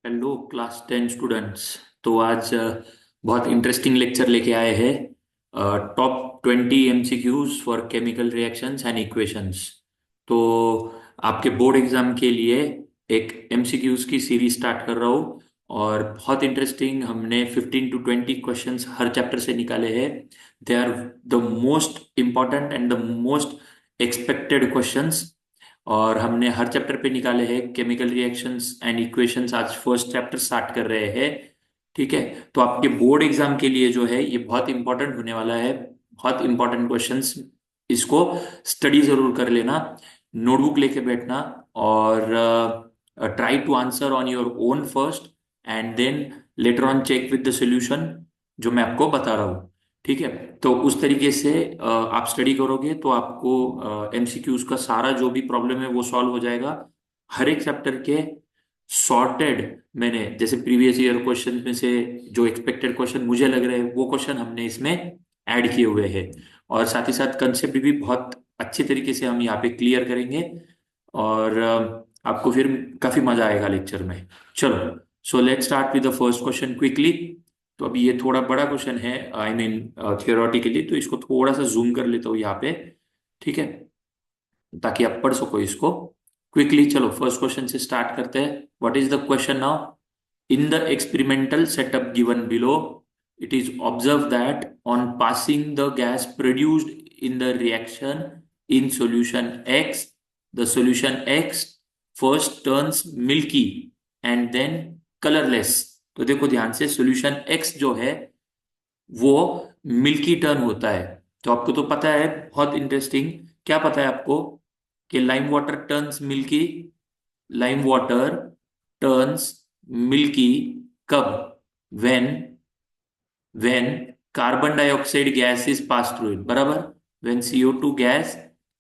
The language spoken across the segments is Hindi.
Hello class 10 students. तो आज बहुत इंटरेस्टिंग लेक्चर लेके आए हैं। Top 20 MCQs for chemical reactions and equations. तो आपके बोर्ड एग्जाम के लिए एक एमसीक्यूज की सीरीज स्टार्ट कर रहा हूँ। और बहुत इंटरेस्टिंग, हमने 15 to 20 क्वेश्चंस हर चैप्टर से निकाले हैं। They are the most important and the most expected questions. और हमने हर चैप्टर पे निकाले हैं केमिकल रिएक्शंस एंड इक्वेशंस। आज फर्स्ट चैप्टर स्टार्ट कर रहे हैं। ठीक है। तो आपके बोर्ड एग्जाम के लिए जो है ये बहुत इंपॉर्टेंट होने वाला है। बहुत इंपॉर्टेंट क्वेश्चंस, इसको स्टडी जरूर कर लेना। नोटबुक लेके बैठना और try to answer on your own first, and then later on check with the solution जो मैं आपको बता रहा हूँ। ठीक है। तो उस तरीके से आप स्टडी करोगे तो आपको एमसीक्यूज का सारा जो भी प्रॉब्लम है वो सॉल्व हो जाएगा। हर एक चैप्टर के सॉर्टेड, मैंने जैसे प्रीवियस ईयर क्वेश्चन में से जो एक्सपेक्टेड क्वेश्चन मुझे लग रहे हैं वो क्वेश्चन हमने इसमें ऐड किए हुए हैं। और साथ ही साथ कंसेप्ट भी बहुत अच्छे तरीके से हम यहाँ पे क्लियर करेंगे। और आपको फिर काफी मजा आएगा लेक्चर में। चलो, so let's start with the first question quickly. तो अभी ये थोड़ा बड़ा क्वेश्चन है, आई मीन थियोरेटिकली, तो इसको थोड़ा सा जूम कर लेता हूँ यहाँ पे। ठीक है, ताकि आप पढ़ सको इसको क्विकली। चलो फर्स्ट क्वेश्चन से स्टार्ट करते हैं। What is the question now? In the experimental setup given below, it is observed that on passing the gas produced in the reaction in solution X, the solution X first turns milky and then colorless। तो देखो ध्यान से, solution X जो है वो मिल्की टर्न होता है। तो आपको तो पता है, बहुत इंटरेस्टिंग। क्या पता है आपको कि lime water turns milky? Lime water turns milky कब? When when carbon dioxide gas is pass through it, बराबर। When CO2 gas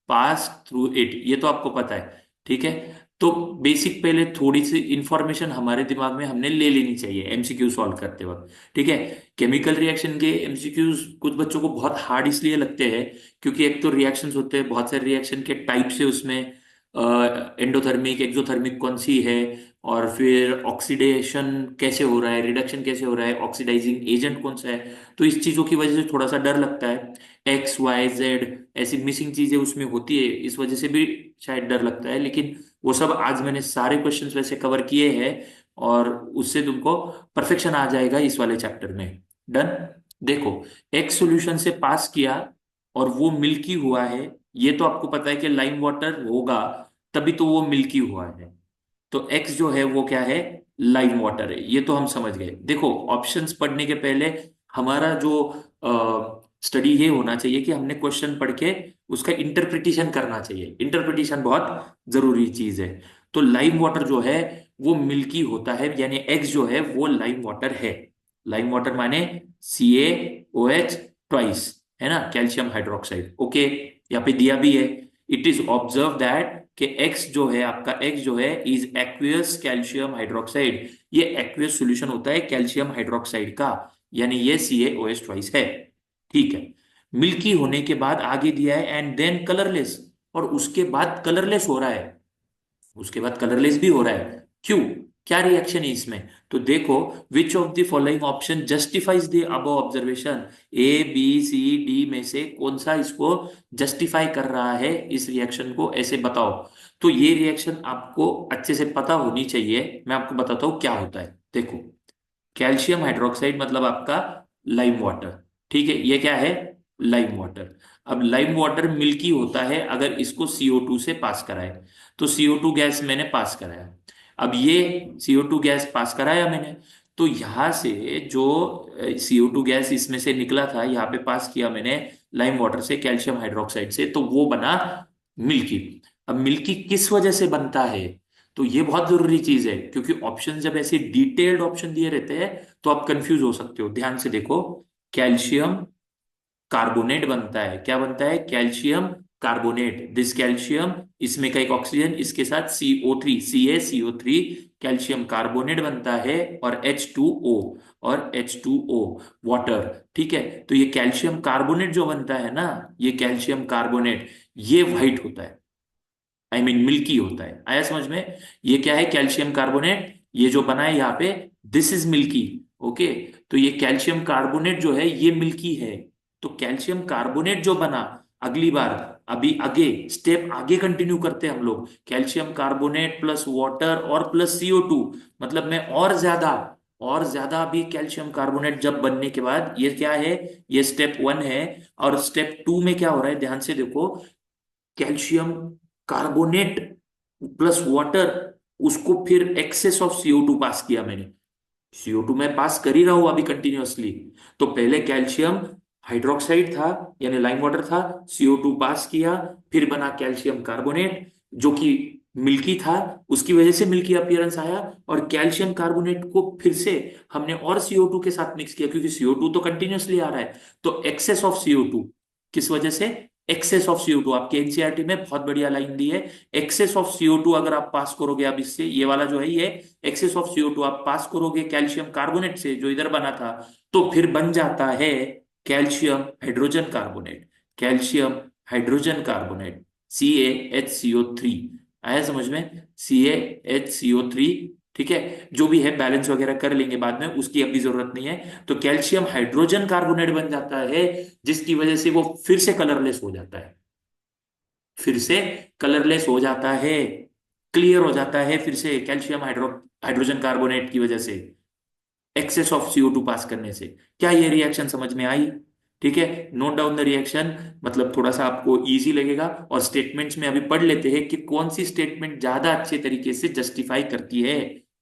pass through it, ये तो आपको पता है। ठीक है। तो बेसिक पहले थोड़ी सी इंफॉर्मेशन हमारे दिमाग में हमने ले लेनी चाहिए एमसीक्यू सॉल्व करते वक्त। ठीक है। केमिकल रिएक्शन के एमसीक्यूज कुछ बच्चों को बहुत हार्ड इसलिए लगते हैं क्योंकि एक तो रिएक्शंस होते हैं, बहुत सारे रिएक्शन के टाइप से उसमें एंडोथर्मिक एक्सोथर्मिक कौन सी है, और फिर ऑक्सीडेशन कैसे हो रहा है, रिडक्शन कैसे हो रहा है, ऑक्सीडाइजिंग एजेंट कौन सा है। तो इस चीजों की वजह से थोड़ा सा डर लगता है। XYZ ऐसी मिसिंग चीजें उसमें होती है, इस वजह से भी शायद डर लगता है। लेकिन वो सब आज मैंने सारे क्वेश्चंस वैसे कवर किए हैं, और उससे तुमको परफेक्शन आ जाएगा इस वाले चैप्टर में। डन। देखो, एक सॉल्यूशन से पास किया और वो मिल्की हुआ है, ये तो आपको पता है कि लाइम वाटर होगा, तभी तो वो मिल्की हुआ है। तो एक्स जो है वो क्या है? लाइम वाटर है। ये तो हम समझ गए। देखो, ऑप्शंस पढ़ने के पहले हमारा जो स्टडी ये होना चाहिए कि हमने क्वेश्चन पढ़ के उसका इंटरप्रिटेशन करना चाहिए। इंटरप्रिटेशन बहुत जरूरी चीज है। तो लाइम वाटर जो है वो मिल्की होता है, यानी एक्स जो है वो लाइम वाटर है। लाइम वाटर माने CaOH ट्वाइस, है ना, कैल्शियम हाइड्रोक्साइड। ओके, यहाँ पे दिया भी है। इट इज ऑब्जर्व दैट कि एक्स जो है, आपका एक्स जो है इज एक्वियस कैल्शियम हाइड्रोक्साइड। ये एक्वियस सॉल्यूशन होता है कैल्शियम हाइड्रोक्साइड का, यानी ये CaOH ट्वाइस है। ठीक है। मिल्की होने के बाद आगे दिया है एंड देन कलरलेस, और उसके बाद कलरलेस हो रहा है। उसके बाद कलरलेस भी हो रहा है। क्यों? क्या रिएक्शन है इसमें? तो देखो, विच of the following option justifies the above observation? A B C D में से कौन सा इसको जस्टिफाई कर रहा है, इस रिएक्शन को, ऐसे बताओ। तो ये रिएक्शन आपको अच्छे से पता होनी चाहिए। मैं आपको बताता हूँ क्या होता है। देखो, कैल्शियम हाइड्रोक्साइड मतलब आपका लाइम वाटर। ठीक है, ये क्या है? Lime water. अब लाइम वाटर मिल्की होता है अगर इसको CO2 से पास कराए। तो CO2 गैस मैंने पास कराया। अब ये CO2 गैस पास कराया मैंने, तो यहां से जो CO2 गैस इसमें से निकला था, यहाँ पे पास किया मैंने लाइम वाटर से, कैल्शियम हाइड्रोक्साइड से, तो वो बना मिल्की। अब मिल्की किस वजह से बनता है? तो ये बहुत जरूरी चीज है, क्योंकि ऑप्शन जब ऐसे डिटेल्ड ऑप्शन दिए रहते हैं तो आप कंफ्यूज हो सकते हो। ध्यान से देखो, कैल्शियम कार्बोनेट बनता है। क्या बनता है? Calcium carbonate. दिस कैल्शियम, इसमें का एक ऑक्सीजन, इसके साथ CO3, CaCO3, कैल्शियम कार्बोनेट बनता है, और H2O, और H2O वाटर। ठीक है। तो ये कैल्शियम कार्बोनेट जो बनता है ना, ये कैल्शियम कार्बोनेट, ये व्हाइट होता है, आई मीन मिल्की होता है। आया समझ में? ये क्या है? कैल्शियम कार्बोनेट, ये जो बना है यहाँ पे, दिस इज मिल्की। ओके, तो ये कैल्शियम कार्बोनेट जो है ये मिल्की है। तो कैल्शियम कार्बोनेट जो बना, अगली बार, अभी आगे स्टेप आगे कंटिन्यू करते हैं हम लोग, कैल्शियम कार्बोनेट प्लस वाटर और प्लस CO2, मतलब मैं और ज्यादा अभी कैल्शियम कार्बोनेट जब बनने के बाद, ये क्या है, ये स्टेप 1 है। और स्टेप 2 में क्या हो रहा है, ध्यान से देखो, कैल्शियम कार्बोनेट प्लस वाटर, उसको फिर एक्सेस ऑफ CO2 पास किया मैंने। CO2 में पास कर ही रहा हूं अभी कंटिन्यूअसली। तो पहले कैल्शियम हाइड्रोक्साइड था, यानी लाइम वाटर था, CO2 पास किया, फिर बना कैल्शियम कार्बोनेट जो कि मिल्की था, उसकी वजह से मिल्की अपीयरेंस आया। और कैल्शियम कार्बोनेट को फिर से हमने और CO2 के साथ मिक्स किया, क्योंकि CO2 तो कंटिन्यूअसली आ रहा है। तो एक्सेस ऑफ CO2, किस वजह से, एक्सेस ऑफ CO2, आपके एनसीईआरटी में बहुत बढ़िया लाइन दी है। एक्सेस ऑफ CO2 अगर आप पास करोगे, अब इससे ये वाला जो है ये एक्सेस ऑफ CO2 आप पास करोगे कैल्शियम कार्बोनेट से जो इधर बना था, तो फिर बन जाता है calcium hydrogen carbonate. Calcium hydrogen carbonate, CaHCO3। आया समझ में, CaHCO3। ठीक है, जो भी है बैलेंस वगैरह कर लेंगे बाद में, उसकी अभी जरूरत नहीं है। तो कैल्शियम हाइड्रोजन कार्बोनेट बन जाता है, जिसकी वजह से वो फिर से कलरलेस हो जाता है, फिर से कलरलेस हो जाता है, क्लियर हो जाता है फिर से कैल्शियम हाइड्रोजन कार्बोनेट की वजह से, एक्सेस ऑफ CO2 पास करने से। क्या ये रिएक्शन समझ में आई? ठीक है, नोट डाउन द रिएक्शन, मतलब थोड़ा सा आपको इजी लगेगा। और स्टेटमेंट्स में अभी पढ़ लेते हैं कि कौन सी स्टेटमेंट ज्यादा अच्छे तरीके से जस्टिफाई करती है।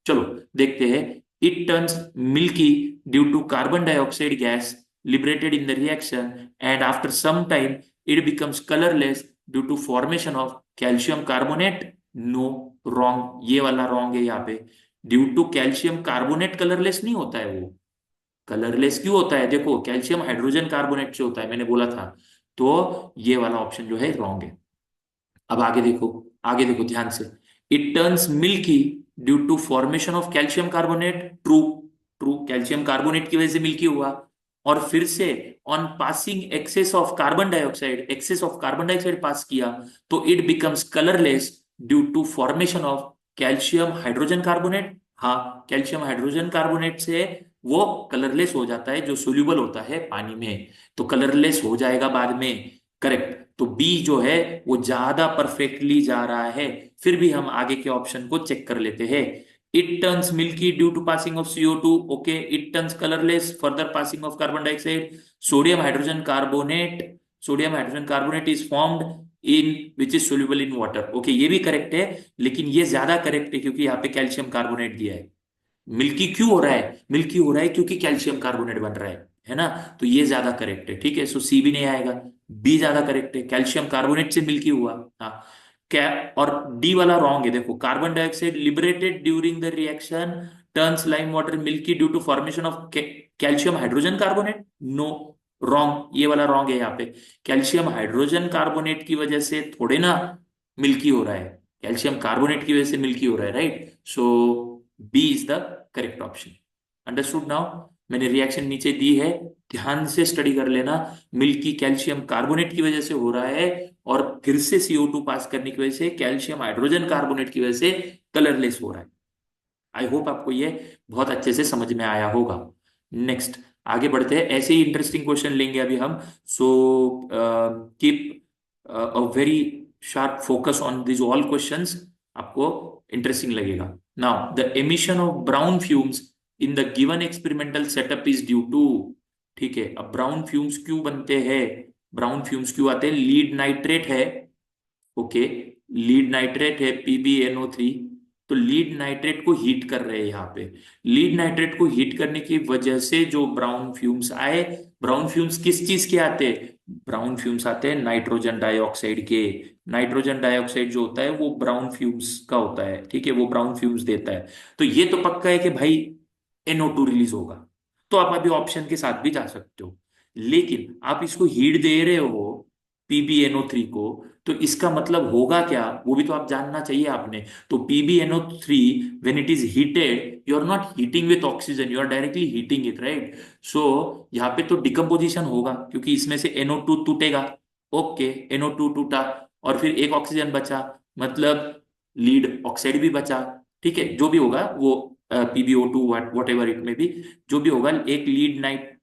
चलो देखते हैं। It turns milky due to carbon dioxide gas liberated in the reaction, and after some time it becomes colorless due to formation of calcium carbonate. No, wrong, ये वाला wrong है यहाँ पे। Due to calcium carbonate colourless नहीं होता है वो। कलरलेस क्यों होता है, देखो कैल्शियम हाइड्रोजन कार्बोनेट से होता है, मैंने बोला था। तो ये वाला ऑप्शन जो है रॉन्ग है। अब आगे देखो, आगे देखो ध्यान से। It turns milky due to formation of calcium carbonate. True, true, calcium carbonate की वजह से मिल्की हुआ। और फिर से on passing excess of carbon dioxide pass किया, तो it becomes colourless due to formation of calcium hydrogen carbonate. हाँ, कैल्शियम हाइड्रोजन कार्बोनेट से वो कलरलेस हो जाता है, जो सोल्यूबल होता है पानी में, तो कलरलेस हो जाएगा बाद में। करेक्ट, तो बी जो है वो ज्यादा परफेक्टली जा रहा है। फिर भी हम आगे के ऑप्शन को चेक कर लेते हैं। It turns milky due to passing of CO2। Okay, it turns colourless further passing of carbon dioxide. Sodium hydrogen carbonate is formed in which is soluble in water. Okay, ये भी करेक्ट है, लेकिन ये ज्यादा करेक्ट है क्योंकि यहाँ पे कैल्शियम कार्बोनेट दिया है। मिल्की क्यों हो रहा है, मिल्की हो रहा है क्योंकि कैल्शियम कार्बोनेट बन रहा है ना। तो ये ज्यादा करेक्ट है। ठीक है, सो सी भी नहीं आएगा, बी ज्यादा करेक्ट है, कैल्शियम कार्बोनेट से मिल्की हुआ। हाँ, क्या, और डी वाला रॉन्ग है। देखो, carbon dioxide liberated during the reaction turns lime water milky due to formation of calcium hydrogen carbonate. No, wrong, ये वाला रॉन्ग है यहाँ पे। कैल्शियम हाइड्रोजन कार्बोनेट की वजह से थोड़े ना मिल्की हो रहा है, कैल्शियम कार्बोनेट की वजह से मिल्की हो रहा है, right. So B is the correct option. Understood now? मैंने रिएक्शन नीचे दी है, ध्यान से स्टडी कर लेना। मिल्की कैल्शियम कार्बोनेट की वजह से हो रहा है, और फिर से CO2 पास करने की वजह से कैल्शियम हाइड्रोजन कार्बोनेट की वजह से कलरलेस हो रहा है। आई होप आपको ये बहुत अच्छे से समझ में आया होगा। नेक्स्ट, आगे बढ़ते हैं, ऐसे ही इंटरेस्टिंग क्वेश्चन लेंगे अभी हम। So keep a very sharp focus on this all questions, आपको इंटरेस्टिंग लगेगा। Now the emission of brown fumes in the given experimental setup is due to. ठीक है, अब ब्राउन फ्यूम्स क्यों बनते हैं, ब्राउन फ्यूम्स क्यों आते हैं, लीड नाइट्रेट है। ओके, लीड नाइट्रेट है PbNO3। तो लीड नाइट्रेट को हीट कर रहे हैं यहाँ पे। लीड नाइट्रेट को हीट करने की वजह से जो ब्राउन फ्यूम्स आए, ब्राउन फ्यूम्स किस चीज के आते हैं, ब्राउन फ्यूम्स आते हैं नाइट्रोजन डाइऑक्साइड के। नाइट्रोजन डाइऑक्साइड जो होता है वो ब्राउन फ्यूम्स का होता है। ठीक है, वो ब्राउन फ्यूम्स देता है। तो ये तो पक्का है कि भाई NO2 रिलीज होगा। तो आप अभी ऑप्शन के साथ भी जा सकते हो, लेकिन आप इसको हीट दे रहे हो PbNO3 को, तो इसका मतलब होगा क्या, वो भी तो आप जानना चाहिए आपने। तो PbNO3, when it is heated, you are not heating with oxygen, you are directly heating it, right. So यहाँ पे तो डिकम्पोजिशन होगा, क्योंकि इसमें से NO2 टूटेगा। ओके, NO2 टूटा, और फिर एक ऑक्सीजन बचा, मतलब लीड ऑक्साइड भी बचा। ठीक है, जो भी होगा वो PbO2 वट एवर इट में भी, जो भी होगा, एक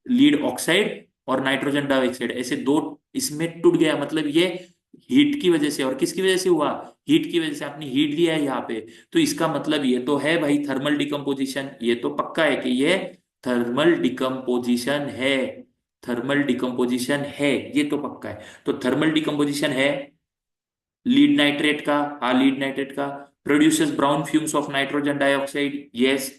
लीड ऑक्साइड और नाइट्रोजन डाइऑक्साइड, ऐसे दो इसमें टूट गया, मतलब ये हीट की वजह से। और किसकी वजह से हुआ? हीट की वजह से। आपने हीट दिया है यहाँ पे, तो इसका मतलब ये तो है भाई थर्मल डिकम्पोजिशन, ये तो पक्का है कि ये थर्मल डिकम्पोजिशन है। थर्मल डिकम्पोजिशन है, ये तो पक्का है। तो थर्मल डिकम्पोजिशन है लीड नाइट्रेट का, हाँ लीड नाइट्रेट का। Produces brown fumes of nitrogen dioxide, yes.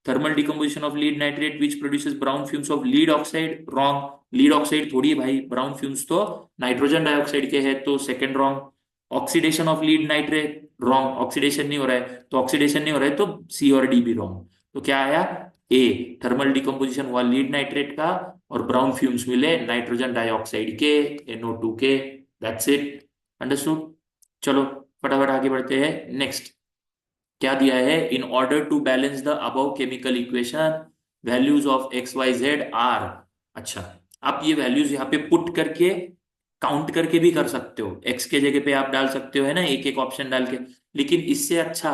Thermal decomposition of lead nitrate which produces brown fumes of lead oxide, wrong. Lead oxide थोड़ी है भाई, ब्राउन फ्यूम्स तो नाइट्रोजन डाइऑक्साइड के है, तो second wrong. Oxidation of lead nitrate, wrong, oxidation नहीं हो रहा है, तो ऑक्सीडेशन नहीं हो रहा है तो सी और डी भी रॉन्ग। तो क्या आया? ए, थर्मल डिकम्पोजिशन हुआ लीड नाइट्रेट का और ब्राउन फ्यूम्स मिले नाइट्रोजन डाइऑक्साइड के, NO2 के। That's it, understood. चलो फटाफट आगे बढ़ते हैं। नेक्स्ट क्या दिया है? In order to balance the above chemical equation, values of x Y z are. अच्छा, आप ये वैल्यूज यहाँ पे पुट करके काउंट करके भी कर सकते हो, एक्स के जगह पे आप डाल सकते हो, है ना, एक एक ऑप्शन डाल के। लेकिन इससे अच्छा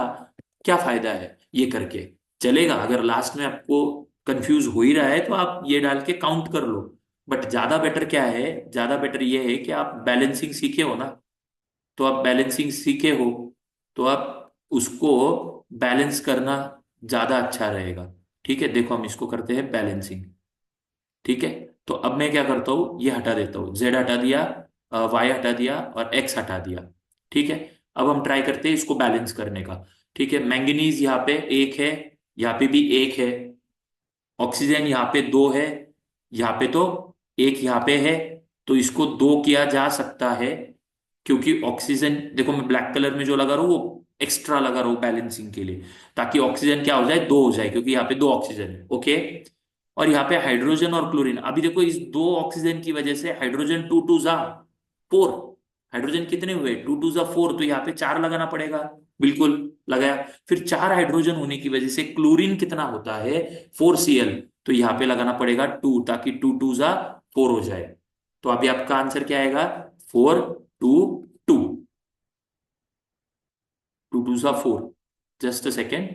क्या फायदा है ये करके? चलेगा अगर लास्ट में आपको कंफ्यूज हो ही रहा है तो आप ये डाल के काउंट कर लो। बट ज्यादा बेटर क्या है? ज्यादा बेटर ये है कि आप बैलेंसिंग सीखे हो ना, तो आप बैलेंसिंग सीखे हो तो आप उसको बैलेंस करना ज्यादा अच्छा रहेगा। ठीक है, देखो हम इसको करते हैं बैलेंसिंग। ठीक है, तो अब मैं क्या करता हूँ, ये हटा देता हूँ, जेड हटा दिया, वाई हटा दिया और एक्स हटा दिया। ठीक है, अब हम ट्राई करते हैं इसको बैलेंस करने का। ठीक है, मैंगनीज यहाँ पे एक है, यहाँ पे भी एक है, ऑक्सीजन यहाँ पे दो है, यहाँ पे तो एक यहाँ पे है, तो इसको दो किया जा सकता है। क्योंकि ऑक्सीजन देखो, मैं ब्लैक कलर में जो लगा रहा हूँ वो एक्स्ट्रा लगा रहा हूँ बैलेंसिंग के लिए, ताकि ऑक्सीजन क्या हो जाए, दो हो जाए, क्योंकि यहाँ पे दो ऑक्सीजन है। ओके, और यहाँ पे हाइड्रोजन और क्लोरीन, अभी देखो इस दो ऑक्सीजन की वजह से हाइड्रोजन टू टू जा फोर, हाइड्रोजन कितने हुए, टू टू जा फोर, तो यहाँ पे चार लगाना पड़ेगा। बिल्कुल लगाया। फिर चार हाइड्रोजन होने की वजह से क्लोरीन कितना होता है, 4Cl, तो यहाँ पे लगाना पड़ेगा टू, ताकि टू टू जा फोर हो जाए। तो अभी आपका आंसर क्या आएगा? 4 2 2, टू टू सा four. Just a second,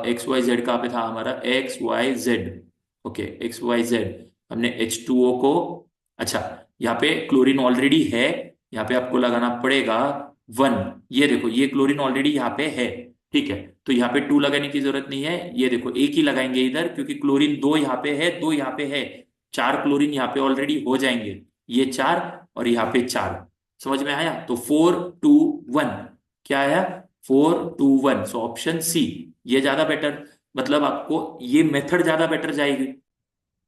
X Y Z कहाँ पे था हमारा? X Y Z. Okay, X Y Z, हमने H2O को, अच्छा यहाँ पे क्लोरीन ऑलरेडी है, यहाँ पे आपको लगाना पड़ेगा 1। ये देखो ये क्लोरीन ऑलरेडी यहाँ पे है। ठीक है, तो यहाँ पे 2 लगाने की जरूरत नहीं है, ये देखो एक ही लगाएंगे इधर, क्योंकि क्लोरीन दो यहाँ पे है, दो यहाँ पे है, चार क्लोरीन यहाँ पे ऑलरेडी हो जाएंगे, ये चार और यहाँ पे चार। समझ में आया? तो 4 2 1, क्या आया? 4 2 1, सो ऑप्शन सी, ये ज्यादा बेटर, मतलब आपको ये मेथड ज्यादा बेटर जाएगी।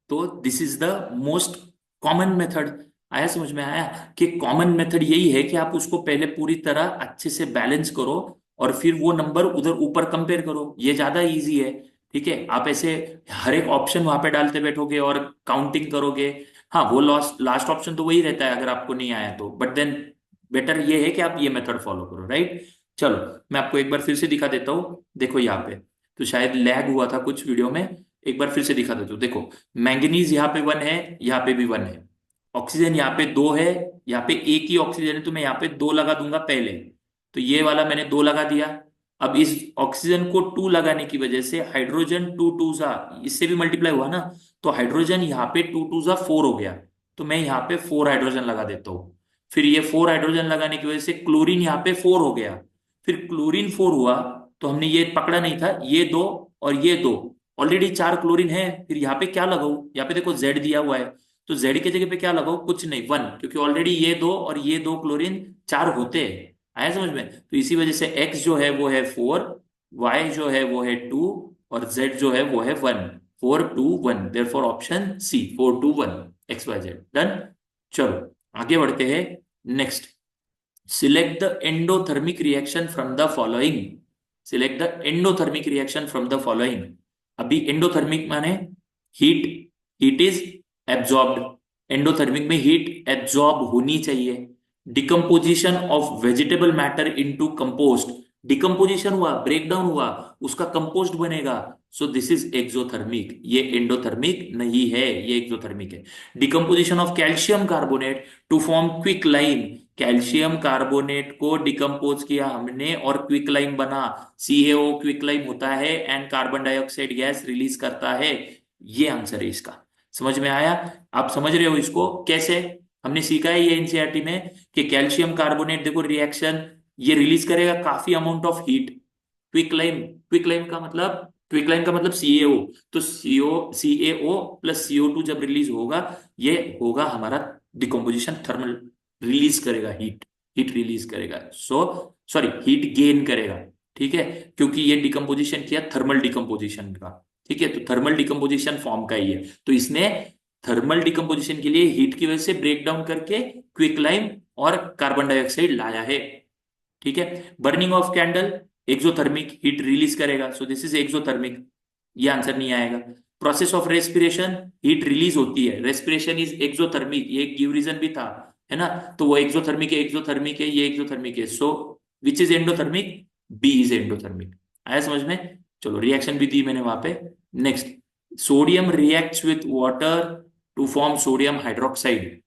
तो this is the most common method. आया समझ में? आया कि कॉमन मेथड यही है कि आप उसको पहले पूरी तरह अच्छे से बैलेंस करो और फिर वो नंबर उधर ऊपर कंपेयर करो, ये ज्यादा इजी है। ठीक है, आप ऐसे हर एक ऑप्शन वहां पे डालते बैठोगे और काउंटिंग करोगे, हाँ वो लास्ट लास्ट ऑप्शन तो वही रहता है अगर आपको नहीं आया तो, बट देन बेटर ये है कि आप ये मेथड फॉलो करो, राइट। चलो मैं आपको एक बार फिर से दिखा देता हूँ, देखो यहाँ पे तो शायद लैग हुआ था कुछ वीडियो में, एक बार फिर से दिखा देता हूँ। देखो मैंगनीज यहाँ पे 1 है, यहाँ पे भी 1 है, ऑक्सीजन यहाँ पे 2 है, यहाँ पे एक ही ऑक्सीजन है, तो मैं यहाँ पे 2 लगा दूंगा पहले, तो ये वाला मैंने 2 लगा दिया। अब इस ऑक्सीजन को 2 लगाने की वजह से हाइड्रोजन टू टू जा, इससे भी मल्टीप्लाई हुआ ना, तो हाइड्रोजन यहाँ पे टू टू जा 4 हो गया, तो मैं यहाँ पे 4 हाइड्रोजन लगा देता हूँ। फिर ये 4 हाइड्रोजन लगाने की वजह से क्लोरीन यहाँ पे 4 हो गया, फिर क्लोरीन 4 हुआ, तो हमने ये पकड़ा नहीं था, ये दो और ये दो, ऑलरेडी 4 क्लोरीन है, फिर यहाँ पे क्या लगाऊ, यहाँ पे देखो जेड दिया हुआ है, तो जेड की जगह पे क्या लगाओ, कुछ नहीं, 1, क्योंकि ऑलरेडी ये दो और ये दो क्लोरीन 4 होते हैं। आया समझ में? तो इसी वजह से एक्स जो है वो है 4, वाई जो है वो है 2 और जेड जो है वो है 1। 4 2 1, therefore option C, 4 2 1, X Y Z, done. चलो आगे बढ़ते हैं। Next, select the endothermic reaction from the following. Select the endothermic reaction from the following. अभी एंडोथर्मिक माने heat, heat is absorbed, endothermic में हीट एब्जॉर्ब होनी चाहिए। Decomposition of vegetable matter into compost, decomposition हुआ, ब्रेकडाउन हुआ, उसका कंपोस्ट बनेगा। सो दिस इज एक्सोथर्मिक, ये एंडोथर्मिक नहीं है, ये एक्सोथर्मिक है। Decomposition of calcium carbonate to form quick lime, calcium carbonate को डिकम्पोज किया हमने और क्विक लाइम बना, CaO क्विक लाइम होता है and carbon dioxide gas release करता है। ये आंसर है इसका। समझ में आया? आप समझ रहे हो इसको कैसे? हमने सीखा है ये एनसीईआरटी में कि कैल्शियम कार्बोनेट देखो रिएक्शन ये रिलीज करेगा काफी amount of heat. Quicklime, quicklime का मतलब CaO। तो CaO प्लस CO2 जब रिलीज होगा, ये होगा हमारा डिकम्पोजिशन, थर्मल रिलीज करेगा, हीट हीट रिलीज करेगा, सॉरी हीट गेन करेगा। ठीक है, क्योंकि ये डिकम्पोजिशन किया थर्मल डिकम्पोजिशन का। ठीक है, तो थर्मल डिकम्पोजिशन फॉर्म का ही है, तो इसने थर्मल डिकम्पोजिशन के लिए हीट की वजह से ब्रेक डाउन करके क्विकलाइम और कार्बन डाइऑक्साइड लाया है। ठीक है, burning of candle exothermic, heat release करेगा, सो दिस इज एक्सोथर्मिक, ये आंसर नहीं आएगा। Process of respiration, heat release होती है, रेस्पिरेशन इज एक्सोथर्मिक, ये एक गिव रीजन भी था, है ना? तो वो एक्सोथर्मिक है, एक्सोथर्मिक है, ये एक्सोथर्मिक है, so which is endothermic? B is endothermic. आया समझ में? चलो रिएक्शन भी दी मैंने वहां पे। Next, sodium reacts with water to form sodium hydroxide.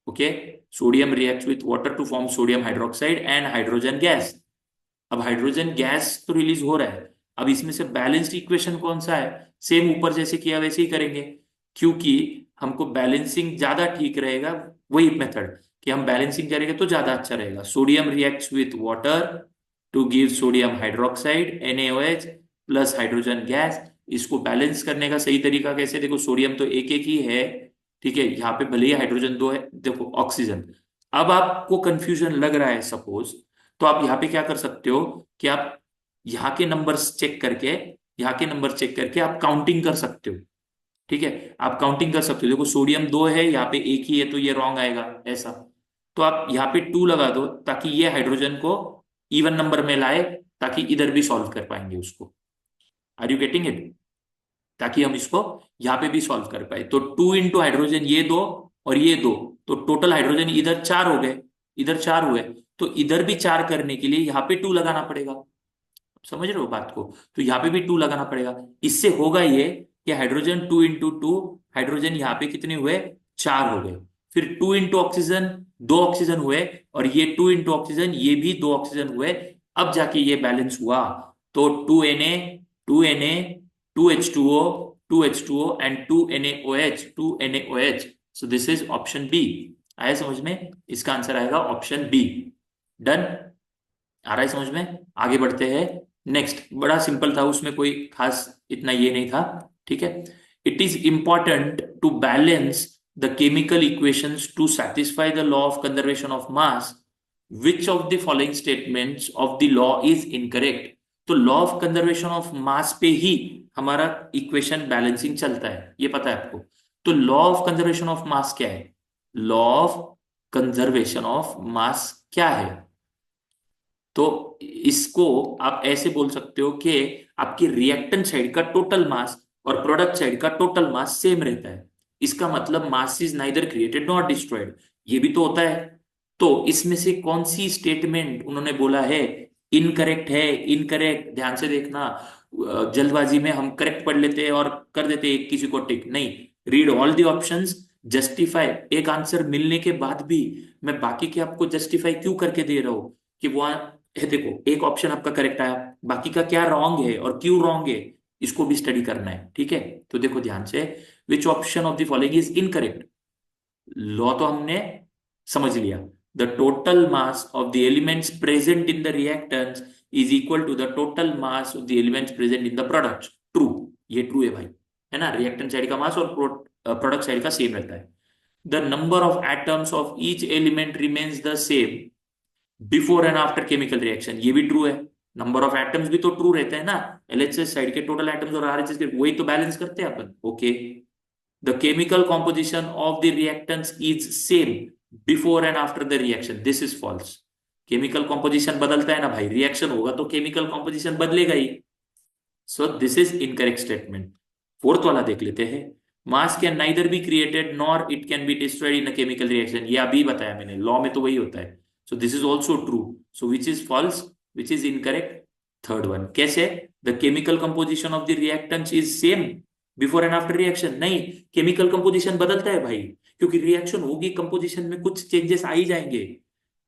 Okay, sodium reacts with water to form sodium hydroxide and hydrogen gas. अब हाइड्रोजन गैस तो रिलीज हो रहा है, अब इसमें से बैलेंस्ड इक्वेशन कौन सा है? सेम ऊपर जैसे किया वैसे ही करेंगे, क्योंकि हमको बैलेंसिंग ज्यादा ठीक रहेगा, वही मेथड कि हम बैलेंसिंग करेंगे तो ज्यादा अच्छा रहेगा। Sodium reacts with water to give sodium hydroxide NaOH plus hydrogen gas. इसको बैलेंस करने का सही तरीका कैसे? देखो सोडियम तो एक एक ही है, ठीक है, यहाँ पे भले ही हाइड्रोजन दो है, देखो ऑक्सीजन। अब आपको कंफ्यूजन लग रहा है सपोज, तो आप यहाँ पे क्या कर सकते हो कि आप यहाँ के नंबर्स चेक करके, यहाँ के नंबर चेक करके आप काउंटिंग कर सकते हो। ठीक है, आप काउंटिंग कर सकते हो, देखो सोडियम दो है, यहाँ पे एक ही है, तो ये रॉन्ग आएगा ऐसा। तो आप यहाँ पे 2 लगा दो ताकि ये हाइड्रोजन को इवन नंबर में लाए, ताकि इधर भी सॉल्व कर पाएंगे उसको। Are you getting it? ताकि हम इसको यहाँ पे भी सॉल्व कर पाए। तो 2 इंटू हाइड्रोजन ये दो और ये दो, तो टोटल हाइड्रोजन इधर 4 हो गए, इधर 4 हुए, तो इधर भी 4 करने के लिए यहाँ पे 2 लगाना पड़ेगा। समझ रहे हो बात को? तो यहाँ पे भी 2 लगाना पड़ेगा। इससे होगा ये कि हाइड्रोजन 2 इंटू 2, हाइड्रोजन यहाँ पे कितने हुए? 4 हो गए। फिर 2 इंटू ऑक्सीजन, 2 ऑक्सीजन हुए, और ये 2 इंटू ऑक्सीजन, ये भी 2 ऑक्सीजन हुए। अब जाके ये बैलेंस हुआ, तो 2Na 2H2O 2H2O and 2NaOH 2NaOH। So this is option B. आया समझ में? इसका आंसर आएगा ऑप्शन बी। डन? आ रहा है समझ में? आगे बढ़ते हैं। नेक्स्ट बड़ा सिंपल था, उसमें कोई खास इतना ये नहीं था। ठीक है, it is important to balance the chemical equations to satisfy the law of conservation of mass, which of the following statements of the law is incorrect. तो law of conservation of mass पे ही हमारा इक्वेशन बैलेंसिंग चलता है, ये पता है आपको। तो लॉ ऑफ कंजर्वेशन ऑफ मास क्या है? लॉ ऑफ कंजर्वेशन ऑफ मास क्या है? तो इसको आप ऐसे बोल सकते हो कि आपकी रिएक्टेंट साइड का टोटल मास और प्रोडक्ट साइड का टोटल मास सेम रहता है। इसका मतलब mass is neither created not destroyed, ये भी तो होता है। तो इसमें से कौन सी स्टेटमेंट उन्होंने बोला है इनकरेक्ट है? इनकरेक्ट, ध्यान से देखना, जल्दबाजी में हम करेक्ट पढ़ लेते हैं और कर देते हैं किसी को टिक नहीं। Read all the options, justify. एक आंसर मिलने के बाद भी मैं बाकी के आपको जस्टिफाई क्यों करके दे रहा हूं कि वो है, देखो एक ऑप्शन आपका करेक्ट आया, बाकी का क्या रॉन्ग है और क्यों रॉन्ग है, इसको भी स्टडी करना है। ठीक है, तो देखो ध्यान से, which option of the following is incorrect? Law तो हमने समझ लिया, the total mass of the elements present in the reactants is equal to the total mass of the elements present in the products. True, ये ट्रू है भाई, है ना? रिएक्टेंट साइड का मास और प्रोडक्ट साइड का सेम रहता है। The number of atoms of each element remains the same before and after chemical reaction, ये भी ट्रू है। नंबर ऑफ एटम्स भी तो ट्रू रहते हैं ना, LHS साइड के टोटल एटम्स और RHS के, वही तो बैलेंस करते हैं अपन। Okay, the chemical composition of the reactants is same before and after the reaction, this is false. Chemical composition बदलता है ना भाई, रिएक्शन होगा तो केमिकल कॉम्पोजिशन बदलेगा ही। So this is incorrect statement. Fourth वाला देख लेते हैं, mass can neither be created nor it can be destroyed in a chemical reaction, ये अभी बताया मैंने, लॉ में तो वही होता है। So this is also true, so which is false? Which is incorrect. Third one, कैसे? The chemical composition of the reactant is same before and after reaction. नहीं, केमिकल कंपोजिशन बदलता है भाई, क्योंकि रिएक्शन होगी, कंपोजिशन में कुछ चेंजेस आ ही जाएंगे।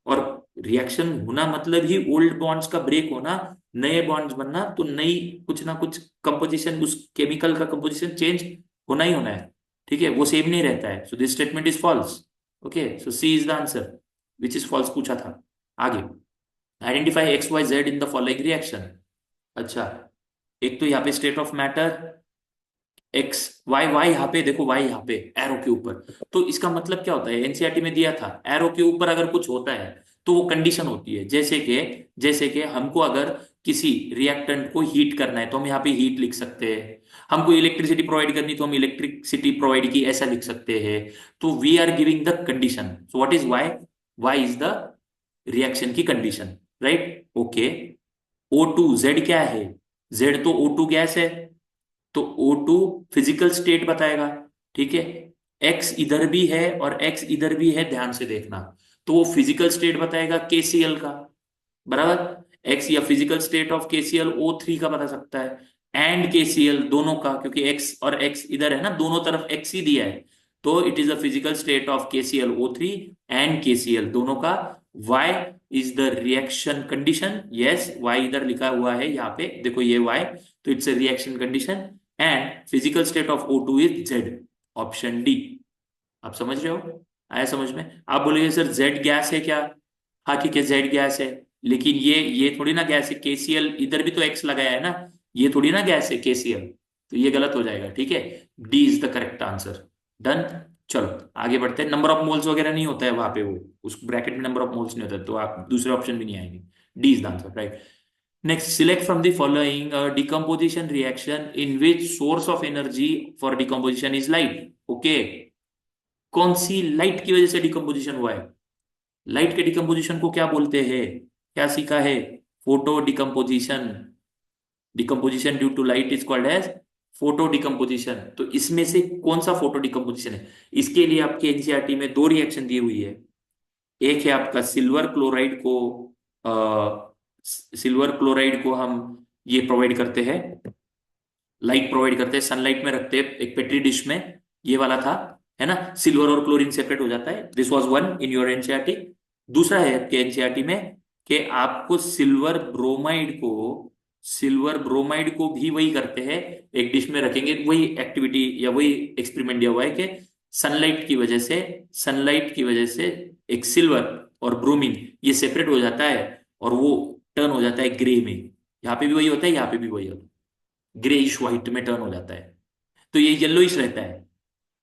और रिएक्शन होना मतलब ही ओल्ड बॉन्ड्स का ब्रेक होना, नए बॉन्ड्स बनना, तो नई कुछ ना कुछ कंपोजिशन, उस केमिकल का कंपोजिशन चेंज होना ही होना है। ठीक है, वो सेम नहीं रहता है। So this statement is false. Okay, so C is the answer, which is false पूछा था। आगे, identify X Y Z in the following reaction. अच्छा, एक तो यहाँ पे state of matter, X Y, Y यहाँ पे देखो, वाई यहाँ पे एरो के ऊपर, तो इसका मतलब क्या होता है, एनसीईआरटी में दिया था, एरो के ऊपर अगर कुछ होता है तो वो कंडीशन होती है। जैसे कि हमको अगर किसी रिएक्टेंट को हीट करना है तो हम यहाँ पे हीट लिख सकते हैं, हमको इलेक्ट्रिसिटी प्रोवाइड करनी तो हम इलेक्ट्रिसिटी प्रोवाइड की ऐसा लिख सकते हैं। तो we are giving the condition. So what is Y? Y is the reaction की condition, right? Okay, O2 Z क्या है? जेड तो O2 गैस है, तो O2 फिजिकल स्टेट बताएगा। ठीक है, एक्स इधर भी है और एक्स इधर भी है, ध्यान से देखना, तो वो फिजिकल स्टेट बताएगा KCl का, बराबर। एक्स या physical state of KCl O3 का बता सकता है, एंड KCl दोनों का, क्योंकि एक्स और एक्स इधर है ना, दोनों तरफ एक्स ही दिया है, तो it is a physical state of KCl O3 and KCl दोनों का। Y is the reaction condition, yes Y इधर लिखा हुआ है यहाँ पे, देखो ये Y, तो it's a reaction condition. And physical state of O2 is Z, option D. आप समझ रहे हो? आया समझ में? आप बोलेंगे सर जेड गैस है क्या? हाँ ठीक है, जेड गैस है, लेकिन ये थोड़ी ना गैस है। KCl इधर भी तो एक्स लगाया है ना, ये थोड़ी ना गैस है KCl, तो ये गलत हो जाएगा। ठीक है, D is the correct answer. Done. चलो आगे बढ़ते हैं। नंबर ऑफ मोल्स वगैरह नहीं होता है वहां पे, वो उस ब्रैकेट में नंबर ऑफ मोल्स नहीं होता, तो आप दूसरे ऑप्शन भी नहीं आएंगे। D is the answer, right. Next, select from the following a decomposition reaction in which source of energy for decomposition is light. Okay, कौन सी लाइट की वजह से डिकम्पोजिशन हुआ है? लाइट के डिकम्पोजिशन को क्या बोलते हैं? क्या सीखा है? Photo decomposition. Decomposition due to light is called as photo decomposition. तो इसमें से कौन सा फोटो डिकम्पोजिशन है? इसके लिए आपके एनसीईआरटी में दो रिएक्शन दी हुई है। एक है आपका सिल्वर क्लोराइड को, सिल्वर क्लोराइड को हम ये प्रोवाइड करते हैं, लाइट प्रोवाइड करते हैं, सनलाइट में रखते हैं एक पेट्री डिश में, ये वाला था, है ना। सिल्वर और क्लोरीन सेपरेट हो जाता है। This was one in your NCERT. दूसरा है आपके एनसीईआरटी में कि आपको सिल्वर ब्रोमाइड को भी वही करते हैं, एक डिश में रखेंगे, वही एक्टिविटी या वही एक्सपेरिमेंट दिया हुआ है कि सनलाइट की वजह से एक सिल्वर और ब्रोमीन ये सेपरेट हो जाता है और वो टर्न हो जाता है ग्रे में। यहाँ पे भी वही होता है, यहाँ पे भी वही होता है, ग्रेइश व्हाइट में टर्न हो जाता है। तो ये येलोइश रहता है,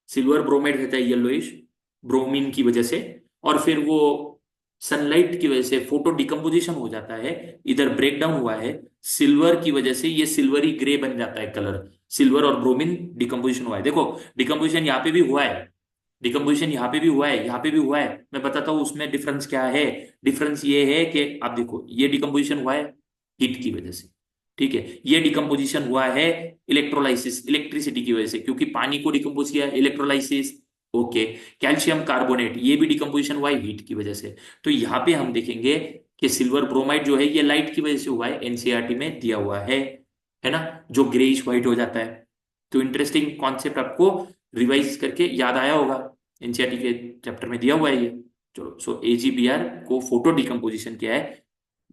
सिल्वर ब्रोमाइड रहता है येलोइश ब्रोमीन की वजह से। और फिर वो सनलाइट की वजह से फोटो डिकम्पोजिशन हो जाता है, इधर ब्रेक डाउन हुआ है, सिल्वर की वजह से ये सिल्वरी ग्रे बन जाता है कलर। सिल्वर और ब्रोमीन डिकम्पोजिशन हुआ है, देखो डिकम्पोजिशन यहाँ पे भी हुआ है, डिकम्पोजिशन यहाँ पे भी हुआ है, यहाँ पे भी हुआ है। मैं बताता हूँ उसमें डिफरेंस क्या है। डिफरेंस ये है कि आप देखो, ये डिकम्पोजिशन हुआ है हीट की वजह से, ठीक है। ये डिकम्पोजिशन हुआ है इलेक्ट्रोलाइसिस, इलेक्ट्रिसिटी की वजह से, क्योंकि पानी को डिकम्पोज किया, इलेक्ट्रोलाइसिस। ओके, कैल्शियम कार्बोनेट ये भी डिकम्पोजिशन हुआ है हीट की वजह से। तो यहाँ पे हम देखेंगे कि सिल्वर ब्रोमाइड जो है ये लाइट की वजह से हुआ है, एनसीईआरटी में दिया हुआ है ना, जो ग्रेइश व्हाइट हो जाता है। तो इंटरेस्टिंग कॉन्सेप्ट आपको रिवाइज करके याद आया होगा, एनसीईआरटी के चैप्टर में दिया हुआ है ये। चलो, सो AGBR को फोटो डिकम्पोजिशन क्या है,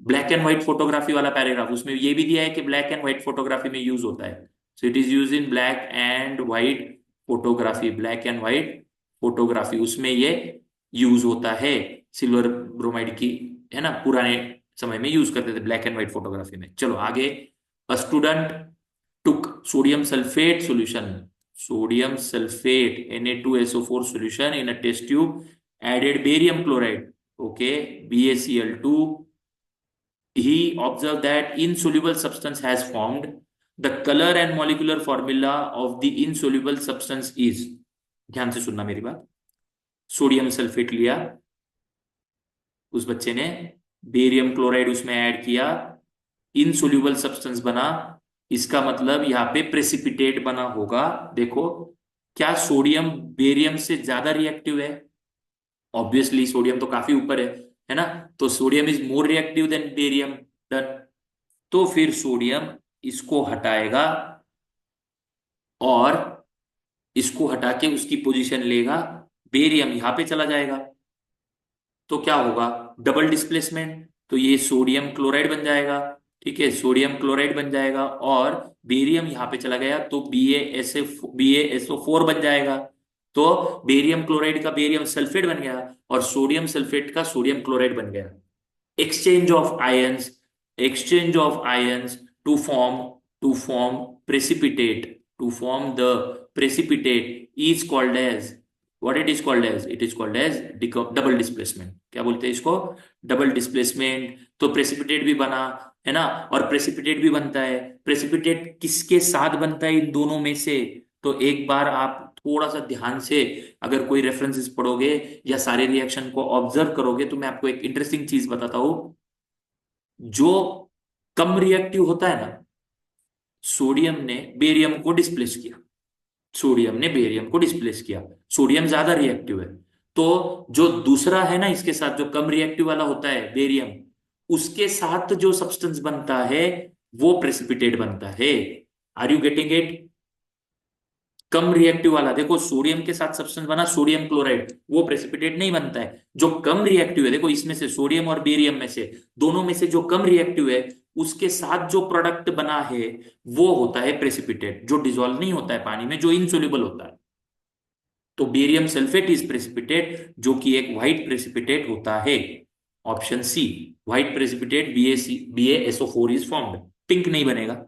ब्लैक एंड व्हाइट फोटोग्राफी वाला पैराग्राफ, उसमें ये भी दिया है कि ब्लैक एंड व्हाइट फोटोग्राफी में यूज होता है। So it is use in black and white photography, black and white photography, उसमें ये यूज होता है सिल्वर ब्रोमाइड की, है ना, पुराने समय में यूज करते थे ब्लैक एंड व्हाइट फोटोग्राफी में। चलो आगे, a student took sodium sulphate solution, sodium sulfate Na2SO4 solution in a test tube, added barium chloride, okay, BaCl2. He observed that insoluble substance has formed. The color and molecular formula of the insoluble substance is, ध्यान से सुनना मेरी बात, सोडियम सल्फेट लिया उस बच्चे ने, बेरियम क्लोराइड उसमें ऐड किया, इनसोल्यूबल सब्सटेंस बना, इसका मतलब यहाँ पे प्रेसिपिटेट बना होगा। देखो, क्या सोडियम बेरियम से ज्यादा रिएक्टिव है? ऑब्वियसली सोडियम तो काफी ऊपर है ना, तो sodium is more reactive than barium, done. तो फिर सोडियम इसको हटाएगा और इसको हटा के उसकी पोजीशन लेगा, बेरियम यहां पे चला जाएगा। तो क्या होगा, डबल डिस्प्लेसमेंट, तो ये सोडियम क्लोराइड बन जाएगा। ठीक है, सोडियम क्लोराइड बन जाएगा और बेरियम यहाँ पे चला गया तो BaSO4 बन जाएगा। तो बेरियम क्लोराइड का बेरियम सल्फेट बन गया और सोडियम सल्फेट का सोडियम क्लोराइड बन गया। exchange of ions exchange of ions to form to form precipitate to form the precipitate is called as what it is called as double displacement. क्या बोलते हैं इसको, डबल डिस्प्लेसमेंट। तो प्रेसिपिटेट भी बना है ना, और प्रेसिपिटेट भी बनता है। प्रेसिपिटेट किसके साथ बनता है, इन दोनों में से। तो एक बार आप थोड़ा सा ध्यान से अगर कोई रेफरेंसेस पढ़ोगे या सारे रिएक्शन को ऑब्जर्व करोगे तो मैं आपको एक इंटरेस्टिंग चीज बताता हूं। जो कम रिएक्टिव होता है ना, सोडियम ने बेरियम को डिस्प्लेस किया, सोडियम ने बेरियम को डिस्प्लेस किया, सोडियम ज्यादा रिएक्टिव है। तो जो दूसरा है ना इसके साथ, जो कम रिएक्टिव वाला होता है बेरियम, उसके साथ जो सब्सटेंस बनता है वो प्रेसिपिटेट बनता है। Are you getting it. कम रिएक्टिव वाला देखो, सोडियम के साथ सब्सटेंस बना सोडियम क्लोराइड, वो प्रेसिपिटेट नहीं बनता है। जो कम रिएक्टिव है, देखो इसमें से सोडियम और बेरियम में से, दोनों में से जो कम रिएक्टिव है उसके साथ जो प्रोडक्ट बना है वो होता है प्रेसिपिटेट, जो डिसॉल्व नहीं होता है पानी में, जो इनसोल्युबल होता है। तो बेरियम सल्फेट इज प्रेसिपिटेट, जो कि एक व्हाइट प्रेसिपिटेट होता है। Option C, white precipitate BaSO4 is formed, pink नहीं बनेगा।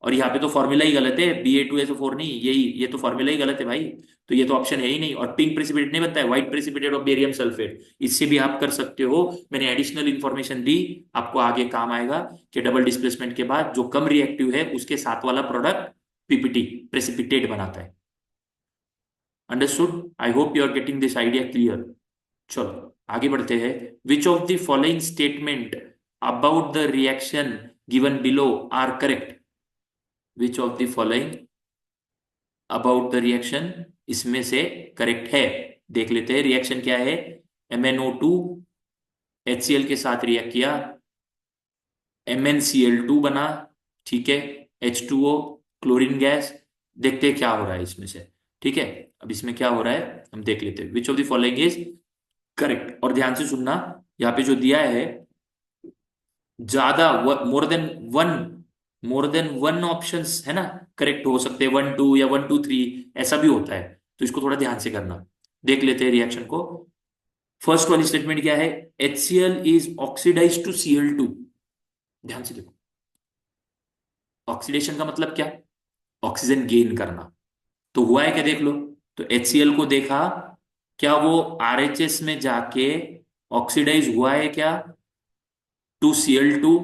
और यहाँ पे तो फॉर्मूला ही गलत है, Ba2SO4 नहीं, यही ये तो फॉर्मूला ही गलत है भाई। तो ये तो ऑप्शन है ही नहीं, और पिंक प्रेसिपिटेट नहीं बनता है, white precipitate of barium sulphate. इससे भी आप कर सकते हो, मैंने एडिशनल इंफॉर्मेशन दी, आपको आगे काम आएगा कि डबल डिस्प्लेसमेंट के बाद जो कम रिएक्टिव है उसके साथ वाला प्रोडक्ट पीपीटी प्रेसिपिटेट बनाता है। Understood, I hope you are getting this idea clear. चलो आगे बढ़ते हैं। Which of the following statement about the reaction given below are correct. Which of the following about the reaction इसमें से करेक्ट है। देख लेते हैं रिएक्शन क्या है। MnO2 HCl के साथ रिएक्ट किया, MnCl2 बना, ठीक है, H2O क्लोरीन गैस। देखते हैं क्या हो रहा है इसमें से। ठीक है, अब इसमें क्या हो रहा है हम देख लेते हैं। Which of the following is correct, और ध्यान से सुनना, यहाँ पे जो दिया है ज्यादा, one more than one options है ना, करेक्ट हो सकते हैं, 1 2 या 1 2 3 ऐसा भी होता है। तो इसको थोड़ा ध्यान से करना। देख लेते हैं रिएक्शन को। फर्स्ट वाली स्टेटमेंट क्या है, HCl is oxidise to Cl2। ध्यान से देखो, ऑक्सीडेशन का मतलब क्या, ऑक्सीजन गेन करना। तो हुआ है क्या देख लो। तो HCl को देखा, क्या वो RHS में जाके ऑक्सीडाइज हुआ है क्या टू Cl2।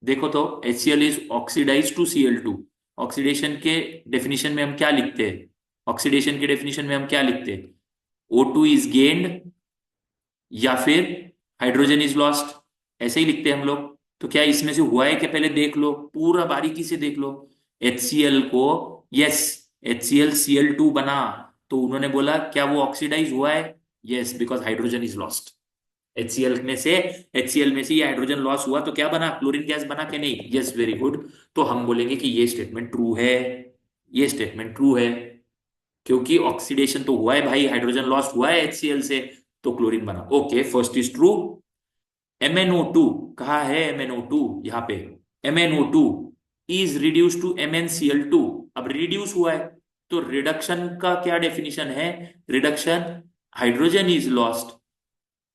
देखो तो HCl is oxidise to Cl2। Oxidation के डेफिनेशन में हम क्या लिखते हैं, ऑक्सीडेशन के डेफिनेशन में हम क्या लिखते हैं, O2 इज गेन्ड या फिर हाइड्रोजन इज लॉस्ट, ऐसे ही लिखते हैं हम लोग। तो क्या इसमें से हुआ है क्या, पहले देख लो, पूरा बारीकी से देख लो। HCl को, यस, HCl Cl2 बना, तो उन्होंने बोला क्या वो ऑक्सीडाइज हुआ है, yes, because hydrogen is lost. HCl में से ये हाइड्रोजन लॉस हुआ तो क्या बना, क्लोरीन गैस बना कि नहीं, यस, वेरी गुड। तो हम बोलेंगे कि ये स्टेटमेंट ट्रू है, ये स्टेटमेंट ट्रू है, क्योंकि ऑक्सीडेशन तो हुआ है भाई, हाइड्रोजन लॉस हुआ है HCl से, तो क्लोरीन बना। Okay, first is true. MnO2 कहा है, MnO2 यहाँ पे, MnO2 is reduce to MnCl2। अब रिड्यूस हुआ है तो रिडक्शन का क्या डेफिनेशन है, reduction, hydrogen is lost,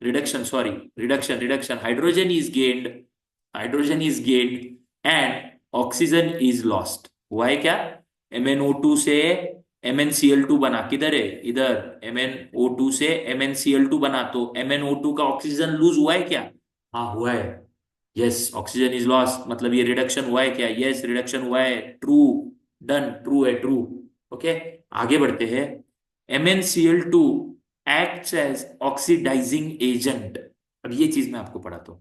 reduction sorry reduction hydrogen is gained and oxygen is lost। हुआ है क्या, MnO2 से MnCl2 बना, किधर है, इधर, MnO2 से MnCl2 बना, तो MnO2 का ऑक्सीजन लूज हुआ है क्या, हाँ हुआ है, यस, ऑक्सीजन इज लॉस्ट, मतलब ये रिडक्शन हुआ है क्या, यस, रिडक्शन हुआ है, ट्रू, डन, ट्रू है, ट्रू। ओके, आगे बढ़ते हैं। MnCl2 acts as oxidising agent. अब ये चीज मैं आपको पढ़ाता हूं,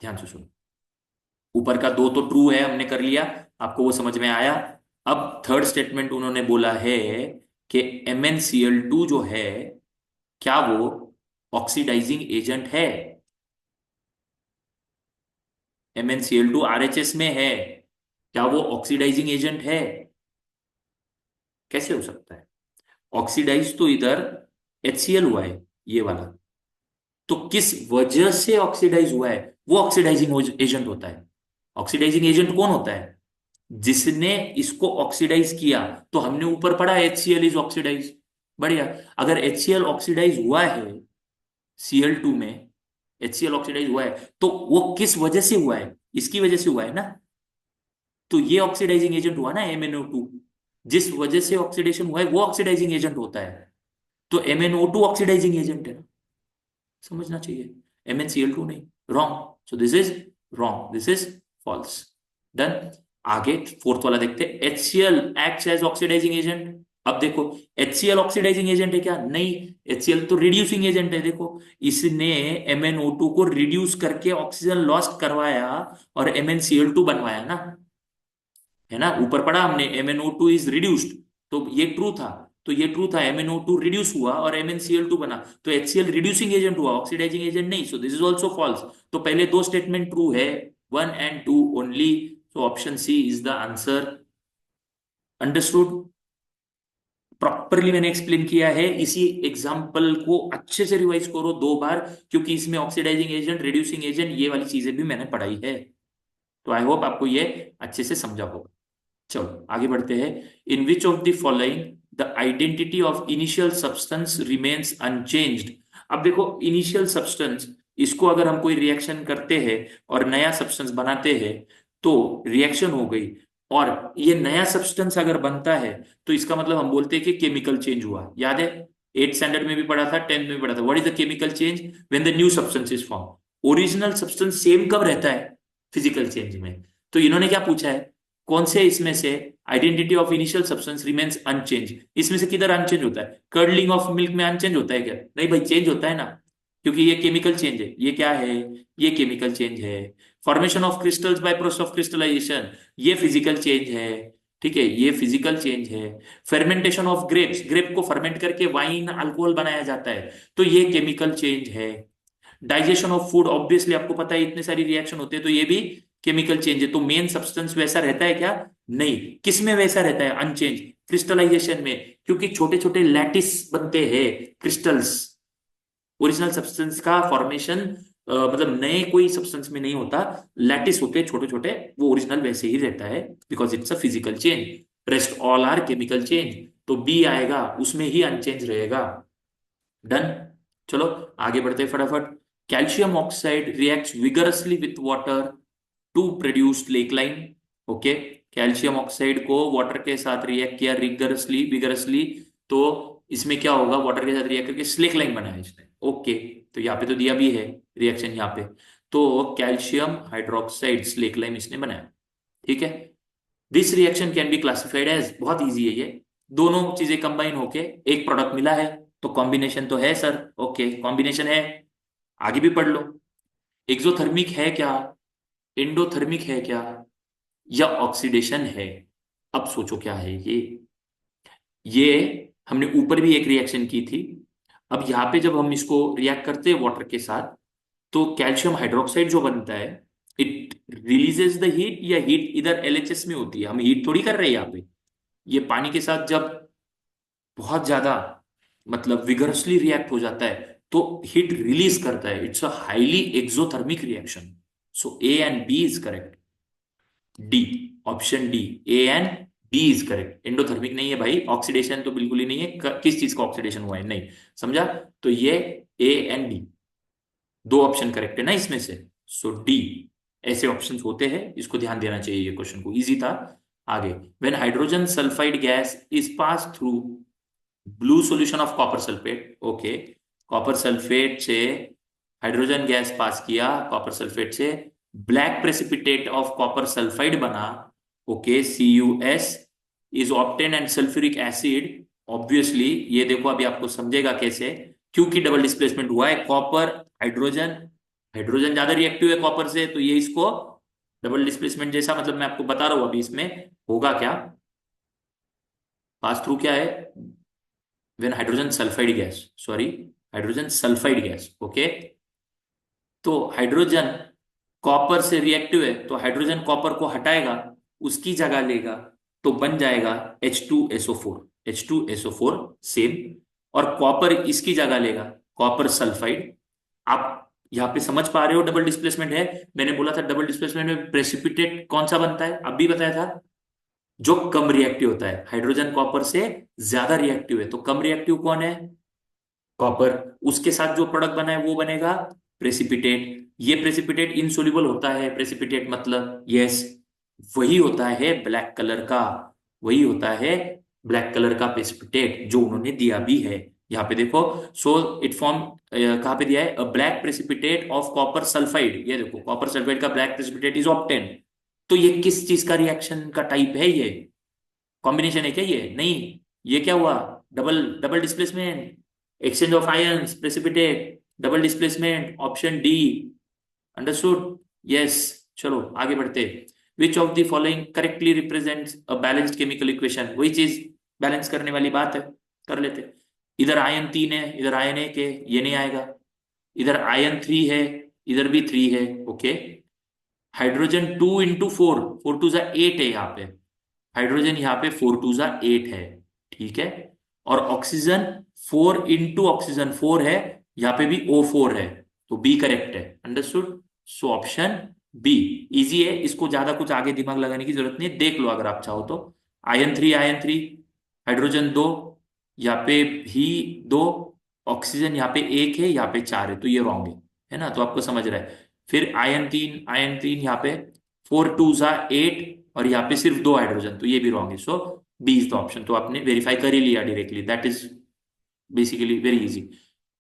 ध्यान से सुनो। ऊपर का दो तो ट्रू है, हमने कर लिया, आपको वो समझ में आया। अब थर्ड स्टेटमेंट उन्होंने बोला है कि MnCl2 जो है, क्या वो ऑक्सीडाइजिंग एजेंट है। MnCl2 RHS में है, क्या वो ऑक्सीडाइजिंग एजेंट है? कैसे हो सकता है? ऑक्सीडाइज तो इधर HCl हुआ है, ये वाला। तो किस वजह से ऑक्सीडाइज हुआ है, वो ऑक्सीडाइजिंग एजेंट होता है। ऑक्सीडाइजिंग एजेंट कौन होता है? जिसने इसको ऑक्सीडाइज किया। तो हमने ऊपर पढ़ा HCl इज ऑक्सीडाइज। बढ़िया। अगर HCl ऑक्सीडाइज हुआ है Cl2 में, HCl ऑक्सीडाइज हुआ है, तो वो किस वजह से हुआ है? इसकी वजह से हुआ है ना। तो ये ऑक्सीडाइजिंग एजेंट हुआ ना MnO2। जिस वजह से ऑक्सीडेशन हुआ है वो ऑक्सीडाइजिंग एजेंट होता है। तो MnO2 ऑक्सीडाइजिंग एजेंट है ना, समझना चाहिए। MnCl2 नहीं। Wrong. So this is wrong, this is false. Done. आगे फोर्थ वाला देखते हैं। HCl acts as oxidising agent. अब देखो, HCl ऑक्सीडाइजिंग एजेंट है क्या? नहीं। HCl तो रिड्यूसिंग एजेंट है। देखो, इसने MnO2 को रिड्यूस करके ऑक्सीजन लॉस्ट करवाया और MnCl2 बनवाया ना, है ना। ऊपर पढ़ा हमने MnO2 इज रिड्यूस्ड, तो ये ट्रू था। तो ये ट्रू था, MnO2 रिड्यूस हुआ और MnCl2 बना। तो HCl रिड्यूसिंग एजेंट हुआ, ऑक्सीडाइजिंग एजेंट नहीं। So this is also false. तो पहले दो स्टेटमेंट ट्रू है, 1 and 2 only. So option C is the answer. Understood? Properly मैंने एक्सप्लेन किया है। इसी एग्जाम्पल को अच्छे से रिवाइज करो 2 बार, क्योंकि इसमें ऑक्सीडाइजिंग एजेंट, रिड्यूसिंग एजेंट, ये वाली चीजें भी मैंने पढ़ाई है। तो आई होप आपको ये अच्छे से समझा होगा। चलो आगे बढ़ते हैं। In which of the following the identity of initial substance remains unchanged. अब देखो, इनिशियल सब्सटेंस, इसको अगर हम कोई रिएक्शन करते हैं और नया सब्सटेंस बनाते हैं, तो रिएक्शन हो गई, और ये नया सब्सटेंस अगर बनता है, तो इसका मतलब हम बोलते हैं कि केमिकल चेंज हुआ। याद है, 8th स्टैंडर्ड में भी पढ़ा था, 10th में भी पढ़ा था। What is the chemical change? When the new substance is form. Original substance same कब रहता है? फिजिकल चेंज में। तो इन्होंने क्या पूछा है, कौन से इसमें से identity of initial substance remains unchange? इसमें से किधर अनचेंज होता है? कर्डलिंग ऑफ मिल्क में अनचेंज होता है क्या? नहीं भाई, चेंज होता है ना, क्योंकि ये केमिकल चेंज है। ये क्या है? ये केमिकल चेंज है। Formation of crystals by process of crystallisation, ये फिजिकल चेंज है। ठीक है, ये फिजिकल चेंज है। फेर्मेंटेशन ऑफ ग्रेप्स, ग्रेप को फर्मेंट करके वाइन अल्कोहल बनाया जाता है, तो ये केमिकल चेंज है। डाइजेशन ऑफ फूड, ऑब्वियसली आपको पता है इतने सारी रिएक्शन होते हैं, तो ये भी केमिकल चेंज है। तो मेन सब्सटेंस वैसा रहता है क्या? नहीं। किस में वैसा रहता है अनचेंज? क्रिस्टलाइजेशन में, क्योंकि छोटे छोटे लैटिस बनते हैं, क्रिस्टल्स। ओरिजिनल सब्सटेंस का फॉर्मेशन मतलब नए कोई सब्सटेंस में नहीं होता, लैटिस होते हैं छोटे छोटे, वो ओरिजिनल वैसे ही रहता है, because it's a physical change. Rest all are chemical change. तो बी आएगा, उसमें ही अनचेंज रहेगा। डन। चलो आगे बढ़ते हैं फटाफट। Calcium oxide reacts vigorously with water to produce lake line. Okay, calcium oxide को वाटर के साथ रिएक्ट किया, रिगरसली, विगरसली। तो इसमें क्या होगा? वाटर के साथ रिएक्ट करके स्लेक लाइन बनाया इसने। ओके, तो यहाँ पे तो दिया भी है रिएक्शन यहाँ पे। तो कैल्शियम हाइड्रोक्साइड स्लेक लाइन इसने बनाया। ठीक है। This reaction can be classified as, बहुत इजी है ये, दोनों चीजें कंबाइन होके एक प्रोडक्ट मिला है, तो कॉम्बिनेशन तो है सर। ओके, कॉम्बिनेशन है, आगे भी पढ़ लो। एक्सोथर्मिक है क्या, एंडोथर्मिक है क्या, या ऑक्सीडेशन है? अब सोचो क्या है ये हमने ऊपर भी एक रिएक्शन की थी। अब यहाँ पे जब हम इसको रिएक्ट करते हैं वाटर के साथ, तो कैल्शियम हाइड्रोक्साइड जो बनता है, इट रिलीजेस द हीट, या हीट इधर LHS में होती है, हम हीट थोड़ी कर रहे हैं यहाँ पे। ये पानी के साथ जब बहुत ज्यादा मतलब विगरसली रिएक्ट हो जाता है, तो हीट रिलीज करता है। It's a highly exothermic reaction. So A and B is correct. D, option D, A and B is correct. Endothermic नहीं है भाई, ऑक्सीडेशन तो बिल्कुल ही नहीं है। किस चीज का ऑक्सीडेशन हुआ है? नहीं। समझा? तो ये ए एंड डी, दो ऑप्शन करेक्ट है ना इसमें से। सो डी, ऐसे ऑप्शन होते हैं, इसको ध्यान देना चाहिए, ये क्वेश्चन को, इजी था। आगे, when hydrogen sulphide gas is pass through blue solution of copper sulphate. Okay, copper sulphate से हाइड्रोजन गैस पास किया, कॉपर सल्फेट से black precipitate of copper sulphide बना। Okay, CuS is obtained and sulphuric acid. Obviously ये देखो, अभी आपको समझेगा कैसे, क्योंकि डबल डिस्प्लेसमेंट हुआ है कॉपर हाइड्रोजन, हाइड्रोजन ज्यादा रिएक्टिव है कॉपर से, तो ये इसको डबल डिस्प्लेसमेंट जैसा, मतलब मैं आपको बता रहा हूं अभी इसमें होगा क्या। पास थ्रू क्या है? When hydrogen sulphide gas, sorry, hydrogen sulphide gas. Okay, तो हाइड्रोजन कॉपर से रिएक्टिव है तो हाइड्रोजन कॉपर को हटाएगा, उसकी जगह लेगा, तो बन जाएगा H2SO4। H2SO4 same. और कॉपर इसकी जगह लेगा, कॉपर सल्फाइड। आप यहाँ पे समझ पा रहे हो डबल डिस्प्लेसमेंट है। मैंने बोला था डबल डिस्प्लेसमेंट में प्रेसिपिटेट कौन सा बनता है, अब भी बताया था, जो कम रिएक्टिव होता है। हाइड्रोजन कॉपर से ज्यादा रिएक्टिव है, तो कम रिएक्टिव कौन है, कॉपर। उसके साथ जो प्रोडक्ट बना है वो बनेगा प्रेसिपिटेट। ये प्रेसिपिटेट इनसोल्यूबल होता है, प्रेसिपिटेट मतलब यस, वही होता है ब्लैक कलर का, वही होता है ब्लैक कलर का प्रेसिपिटेट जो उन्होंने दिया भी है। यहाँ पे देखो, सो इट फॉर्म, कहाँ पे दिया है, अ black precipitate of copper sulphide. ये देखो कॉपर सल्फाइड का ब्लैक प्रेसिपिटेट इज ऑब्टेन। तो ये किस चीज का रिएक्शन का टाइप है, ये कॉम्बिनेशन है क्या, ये नहीं। ये क्या हुआ, double double displacement, exchange of ions, precipitate, double displacement, option D. Understood, yes. चलो आगे बढ़ते। विच of the following correctly represents a balanced chemical equation, वही चीज बैलेंस करने वाली बात है, कर लेते। इधर आयन 3 है, इधर आयन 1 है, ये नहीं आएगा। इधर आयन 3 है, इधर भी 3 है, ओके। हाइड्रोजन 2 into 4, 4 2 8 है यहाँ पे। हाइड्रोजन यहाँ पे 4 2 8 है, ठीक है। और ऑक्सीजन 4 into ऑक्सीजन 4 है, यहाँ पे भी O4 है, तो बी करेक्ट है। Understood, so option be easy है, इसको ज्यादा कुछ आगे दिमाग लगाने की जरूरत नहीं है, देख लो अगर आप चाहो तो। आयन 3, हाइड्रोजन 2, यहाँ पे भी 2, ऑक्सीजन यहाँ पे 1 है, यहाँ पे 4 है, तो ये रॉन्ग है ना, तो आपको समझ रहा है। फिर आयन 3 यहाँ पे 4 2 8, और यहाँ पे सिर्फ 2 हाइड्रोजन, तो ये भी रॉन्ग है। So B is the option, तो आपने वेरीफाई कर ही लिया directly, that is basically very easy.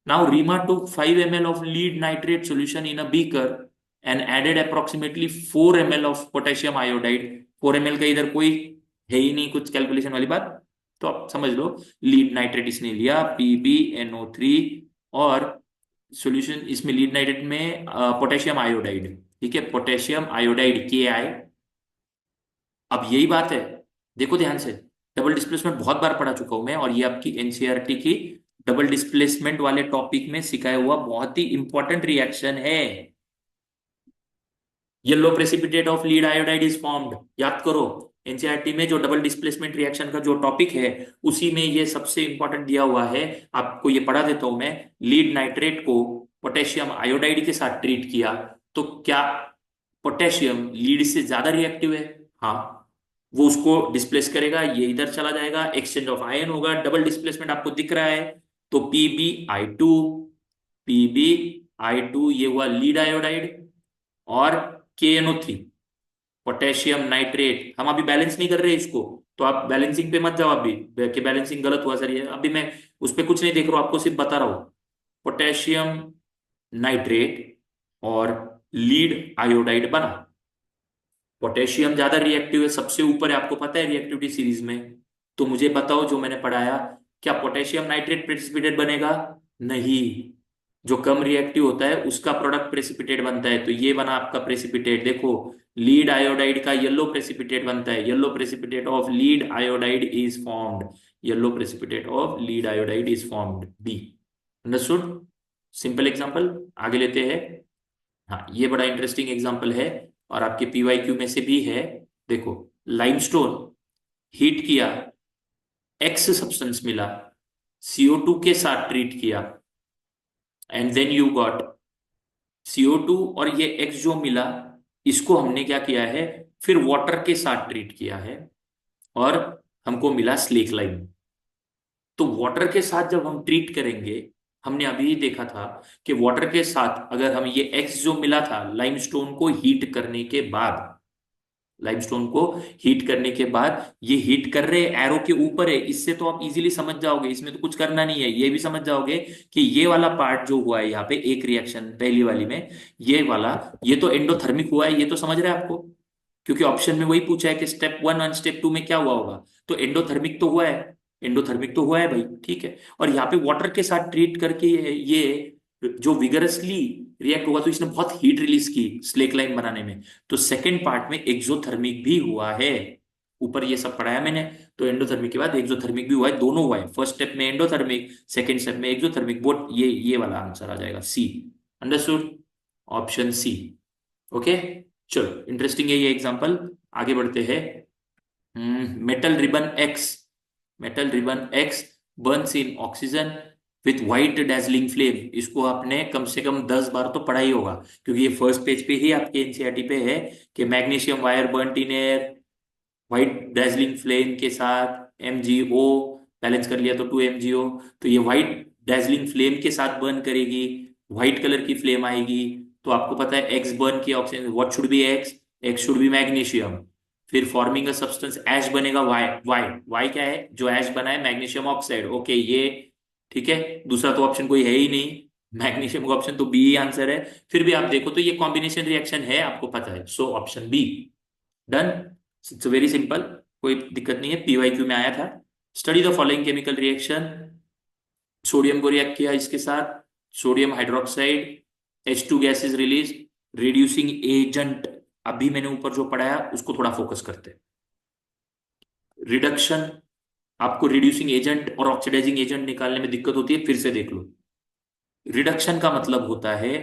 Now Reema took 5 ml of lead nitrate solution in a beaker and added approximately 4 ml of potassium iodide। 4 ml का इधर कोई है ही नहीं कुछ कैलकुलेशन वाली बात, तो आप समझ लो लीड नाइट्रेट इसने लिया PbNO3, और सॉल्यूशन इसमें लीड नाइट्रेट में पोटेशियम आयोडाइड, ठीक है, पोटेशियम आयोडाइड KI। अब यही बात है, देखो ध्यान से, डबल डिस्प्लेसमेंट बहुत बार पढ़ा चुका हूं मैं, और ये आपकी एनसीईआरटी की डबल डिस्प्लेसमेंट वाले टॉपिक में सिखाया हुआ बहुत ही इंपॉर्टेंट रिएक्शन है। Yellow precipitate of lead iodide is formed, याद करो। एनसीईआरटी में जो डबल डिस्प्लेसमेंट रिएक्शन का जो टॉपिक है, उसी में ये सबसे इंपॉर्टेंट दिया हुआ है। आपको ये पढ़ा देता हूं मैं। लीड नाइट्रेट को पोटेशियम आयोडाइड के साथ ट्रीट किया, तो क्या पोटेशियम लीड से ज्यादा रिएक्टिव है? हाँ, वो उसको डिस्प्लेस करेगा, ये इधर चला जाएगा, एक्सचेंज ऑफ आयन होगा, डबल डिस्प्लेसमेंट आपको दिख रहा है। तो PbI2 ये हुआ लीड आयोडाइड, और KNO3 पोटेशियम नाइट्रेट। हम अभी बैलेंस नहीं कर रहे इसको, तो आप बैलेंसिंग पे मत जाओ अभी कि बैलेंसिंग गलत हुआ सर, ये अभी मैं उस पर कुछ नहीं देख रहा हूं, आपको सिर्फ बता रहा हूं। पोटेशियम नाइट्रेट और लीड आयोडाइड बना। पोटेशियम ज्यादा रिएक्टिव है, सबसे ऊपर है, आपको पता है रिएक्टिविटी सीरीज में। तो मुझे बताओ जो मैंने पढ़ाया, क्या पोटेशियम नाइट्रेट प्रेसिपिटेट बनेगा? नहीं, जो कम रिएक्टिव होता है उसका प्रोडक्ट प्रेसिपिटेट बनता है, तो ये बना आपका प्रेसिपिटेट। देखो लीड आयोडाइड का येलो प्रेसिपिटेट बनता है, yellow precipitate of lead iodide is formed, yellow precipitate of lead iodide is formed, B. Understood, simple example आगे लेते हैं। हाँ, ये बड़ा इंटरेस्टिंग एग्जांपल है, और आपके PYQ में से भी है। देखो, लाइमस्टोन हीट किया, एक्स सब्सटेंस मिला, CO2 के साथ ट्रीट किया, and then you got CO2, और ये एक्स जो मिला, इसको हमने क्या किया है, फिर वाटर के साथ ट्रीट किया है, और हमको मिला स्लेक लाइम। तो वाटर के साथ जब हम ट्रीट करेंगे, हमने अभी देखा था कि वाटर के साथ अगर हम ये एक्स जो मिला था लाइमस्टोन को हीट करने के बाद, लाइमस्टोन को हीट करने के बाद, ये हीट कर रहे एरो के ऊपर है, इससे तो आप इजीली समझ जाओगे, इसमें तो कुछ करना नहीं है, ये भी समझ जाओगे कि ये वाला पार्ट जो हुआ है यहाँ पे एक रिएक्शन पहली वाली में, ये वाला, ये तो एंडोथर्मिक हुआ है, ये तो समझ रहे हैं आपको, क्योंकि ऑप्शन में वही पूछा है कि स्टेप 1 और स्टेप 2 में क्या हुआ होगा, तो एंडोथर्मिक तो हुआ है, एंडोथर्मिक तो हुआ है भाई, ठीक है। और यहाँ पे वाटर के साथ ट्रीट करके ये जो विगरसली रिएक्ट हुआ, तो इसने बहुत हीट रिलीज की स्लेक लाइन बनाने में, तो सेकेंड पार्ट में एक्सोथर्मिक भी हुआ है। ऊपर ये सब पढ़ाया मैंने, तो एंडोथर्मिक के बाद एक्सोथर्मिक भी हुआ है, दोनों हुआ है, फर्स्ट स्टेप में एंडोथर्मिक, सेकेंड स्टेप में एक्सोथर्मिक, बोथ, ये वाला आंसर आ जाएगा C. Understood, option C. Okay, चलो इंटरेस्टिंग है ये एग्जांपल। आगे बढ़ते हैं। Metal ribbon X, metal ribbon X burns in oxygen with white dazzling flame. इसको आपने कम से कम 10 बार तो पढ़ा ही होगा, क्योंकि ये फर्स्ट पेज पे ही आपके एनसीईआरटी पे है कि magnesium wire burnt in air white dazzling flame के साथ MgO, बैलेंस कर लिया तो 2 MgO। तो ये व्हाइट डैजलिंग फ्लेम के साथ बर्न करेगी, व्हाइट कलर की फ्लेम आएगी। तो आपको पता है एक्स बर्न किया oxygen, what should be x, x should be magnesium. फिर फॉर्मिंग अ सब्सटेंस ऐश बनेगा वाई, वाई वाई क्या है जो ऐश बना है, मैग्नीशियम ऑक्साइड। ओके ये ठीक है, दूसरा तो ऑप्शन कोई है ही नहीं, मैग्नीशियम का ऑप्शन तो बी ही आंसर है। फिर भी आप देखो तो ये कॉम्बिनेशन रिएक्शन है, आपको पता है, so option B. Done, it's very simple, कोई दिक्कत नहीं है, PYQ में आया था। Study the following chemical reaction, sodium को रिएक्ट किया इसके साथ, sodium hydroxide, H2 gas is release, reducing agent. अभी मैंने ऊपर जो पढ़ाया उसको थोड़ा फोकस करते हैं। रिडक्शन, आपको रिड्यूसिंग एजेंट और ऑक्सीडाइजिंग एजेंट निकालने में दिक्कत होती है, फिर से देख लो। रिडक्शन का मतलब होता है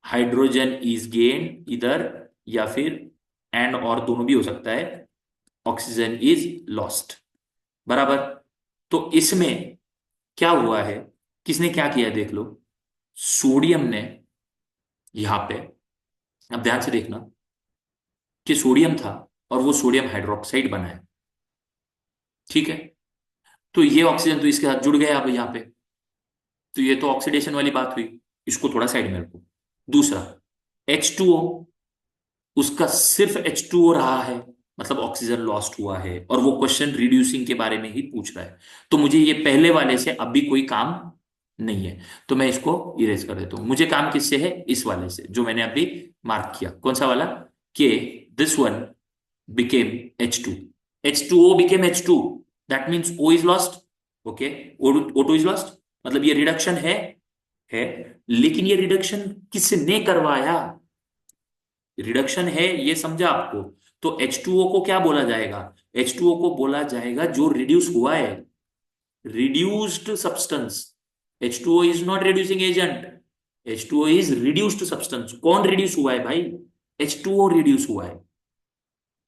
हाइड्रोजन इज गेन इधर, या फिर एंड और दोनों भी हो सकता है, ऑक्सीजन इज लॉस्ट, बराबर। तो इसमें क्या हुआ है, किसने क्या किया देख लो। सोडियम ने यहां पे, अब ध्यान से देखना, कि सोडियम था और वो सोडियम हाइड्रोक्साइड बना है, ठीक है। तो ये ऑक्सीजन तो इसके साथ जुड़ गया अब यहाँ पे, तो ये तो ऑक्सीडेशन वाली बात हुई, इसको थोड़ा साइड में रखो। दूसरा H2O, उसका सिर्फ H2O रहा है, मतलब ऑक्सीजन लॉस्ट हुआ है, और वो क्वेश्चन रिड्यूसिंग के बारे में ही पूछ रहा है। तो मुझे ये पहले वाले से अब भी कोई काम नहीं है, तो मैं इसको इरेज कर देता हूं। मुझे काम किससे है, इस वाले से जो मैंने अभी मार्क किया, कौन सा वाला, के this one became H2, H2O became H2, that means O is lost, okay, O2 is lost, मतलब ये रिडक्शन है, लेकिन ये रिडक्शन किसने करवाया, रिडक्शन है ये समझा आपको। तो H2O को क्या बोला जाएगा, H2O को बोला जाएगा जो रिड्यूस हुआ है, reduced substance. H2O is not reducing agent, H2O is reduced substance. कौन रिड्यूस हुआ है भाई, H2O रिड्यूस हुआ है।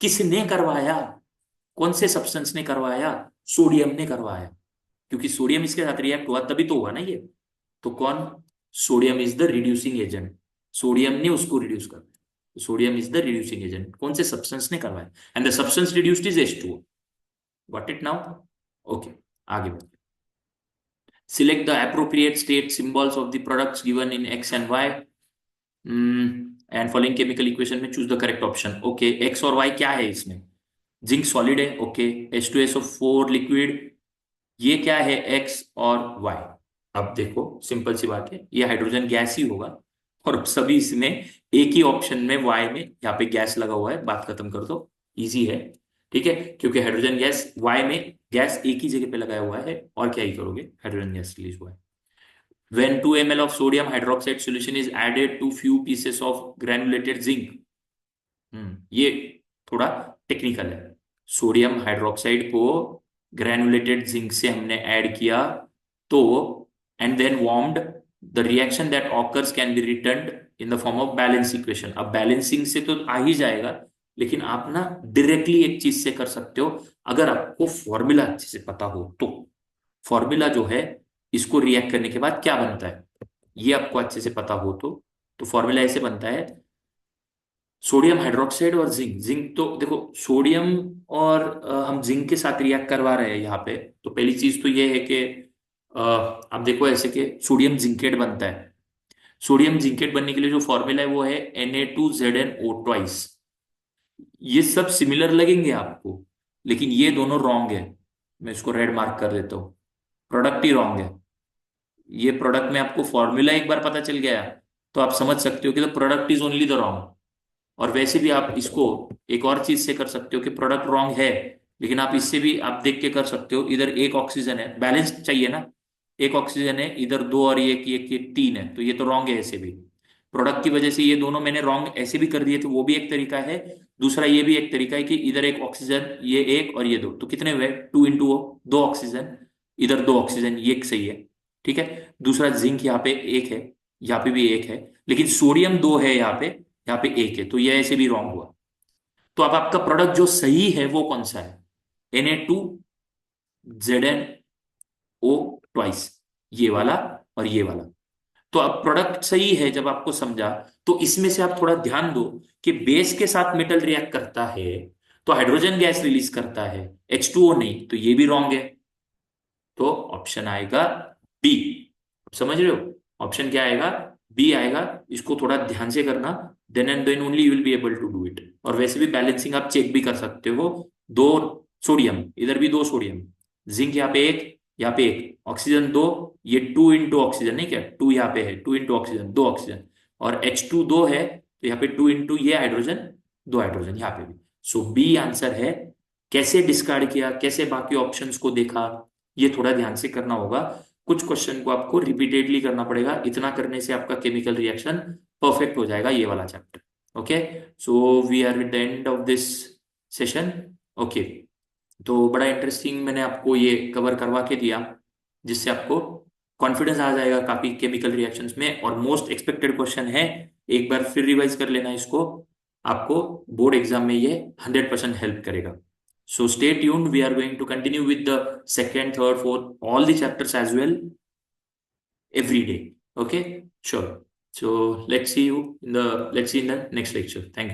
किसने करवाया, कौन से सब्सटेंस ने करवाया, सोडियम ने करवाया, क्योंकि सोडियम इसके साथ रिएक्ट हुआ तभी तो हुआ ना ये। तो कौन, sodium is the reducing agent, sodium ने उसको रिड्यूस कर दिया, sodium is the reducing agent, कौन से सब्सटेंस ने करवाया, and the substance reduced is H2O। Got it now, okay, आगे बढ़ते। Select the appropriate state symbols of the products given in X and Y, and following chemical equation में choose the correct option. Okay, X और Y क्या है इसमें, जिंक सॉलिड है, ओके, H2SO4 लिक्विड, ये क्या है, X और Y। अब देखो सिंपल सी बात है, ये हाइड्रोजन गैस ही होगा, और सभी इसमें एक ही ऑप्शन में Y में यहाँ पे गैस लगा हुआ है, बात खत्म कर दो, इजी है, ठीक है, क्योंकि हाइड्रोजन गैस Y में गैस एक ही जगह पे लगाया हुआ है, और क्या ही करोगे, हाइड्रोजन गैस रिलीज हुआ है। When 2 ml of sodium hydroxide solution is added to few pieces of granulated zinc, ये थोड़ा टेक्निकल है। सोडियम हाइड्रोक्साइड को ग्रैनुलेटेड जिंक से हमने ऐड किया, तो and then warmed, the reaction that occurs can be returned in the form of balance equation. अब बैलेंसिंग से तो आ ही जाएगा, लेकिन आप ना डायरेक्टली एक चीज से कर सकते हो, अगर आपको फॉर्मूला अच्छे से पता हो तो। फॉर्मूला जो है, इसको रिएक्ट करने के बाद क्या बनता है, ये आपको अच्छे से पता हो तो फॉर्मूला ऐसे बनता है, सोडियम हाइड्रोक्साइड और जिंक, जिंक तो देखो सोडियम और हम जिंक के साथ रिएक्ट करवा रहे हैं यहाँ पे, तो पहली चीज तो ये है कि आप देखो ऐसे कि सोडियम जिंकेट बनता है। सोडियम जिंकेट बनने के लिए जो फॉर्मूला है वो है Na2ZnO ट्वाइस। ये सब सिमिलर लगेंगे आपको, लेकिन ये दोनों रॉन्ग है, मैं इसको रेड मार्क कर देता हूँ, प्रोडक्ट ही रॉन्ग है। ये प्रोडक्ट में आपको फॉर्मूला एक बार पता चल गया तो आप समझ सकते हो कि the product is only the wrong. और वैसे भी आप इसको एक और चीज से कर सकते हो कि प्रोडक्ट रॉन्ग है, लेकिन आप इससे भी आप देख के कर सकते हो, इधर एक ऑक्सीजन है, बैलेंस चाहिए ना, एक ऑक्सीजन है इधर, दो और ये 3 है, तो ये तो रॉन्ग है ऐसे भी। प्रोडक्ट की वजह से ये दोनों मैंने रॉन्ग ऐसे भी कर दिए थे, वो भी एक तरीका है। दूसरा ये भी एक तरीका है कि इधर एक ऑक्सीजन, ये एक और ये दो, तो कितने हुए, 2 × O, 2 ऑक्सीजन, इधर 2 ऑक्सीजन, ये एक सही है, ठीक है। दूसरा जिंक यहाँ पे एक है, यहाँ पे भी एक है, लेकिन सोडियम 2 है यहाँ पे, यहाँ पे एक है, तो ये ऐसे भी रॉन्ग हुआ। तो अब आपका प्रोडक्ट जो सही है वो कौन सा है? Na2ZnO ट्वाइस, ये वाला और ये वाला। तो अब प्रोडक्ट सही है जब आपको समझा, तो इसमें से आप थोड़ा ध्यान दो कि बेस के साथ मेटल रिएक्ट करता है तो हाइड्रोजन गैस रिलीज करता है, H2O नहीं, तो ये भी रॉन्ग है। तो ऑप्शन आएगा बी। समझ रहे हो? ऑप्शन क्या आएगा? बी आएगा। इसको थोड़ा ध्यान से करना, then and then only you will be able to do it. और वैसे भी बैलेंसिंग आप चेक भी कर सकते हो। दो सोडियम, इधर भी दो सोडियम, जिंक यहाँ पे एक, यहाँ पे एक, ऑक्सीजन दो, ये टू इंटू ऑक्सीजन नहीं क्या, टू यहाँ पे है, टू इंटू ऑक्सीजन, दो ऑक्सीजन, और H2 दो है, तो यहाँ पे टू इंटू ये हाइड्रोजन, दो हाइड्रोजन यहाँ पे भी। सो बी आंसर है। कैसे डिस्कार्ड किया, कैसे बाकी ऑप्शंस को देखा, ये थोड़ा ध्यान से करना होगा। कुछ क्वेश्चन को आपको रिपीटेडली करना पड़ेगा, इतना करने से आपका केमिकल रिएक्शन परफेक्ट हो जाएगा, ये वाला chapter. Okay, so we are with the end of this session. Okay, तो बड़ा इंटरेस्टिंग मैंने आपको ये कवर करवा के दिया, जिससे आपको कॉन्फिडेंस आ जाएगा काफी केमिकल रिएक्शंस में। और मोस्ट एक्सपेक्टेड क्वेश्चन है, एक बार फिर रिवाइज कर लेना इसको, आपको बोर्ड एग्जाम में ये 100% हेल्प करेगा। So stay tuned. We are going to continue with the second, third, fourth, all the chapters as well every day. Okay, sure. So let's see in the next lecture. Thank you.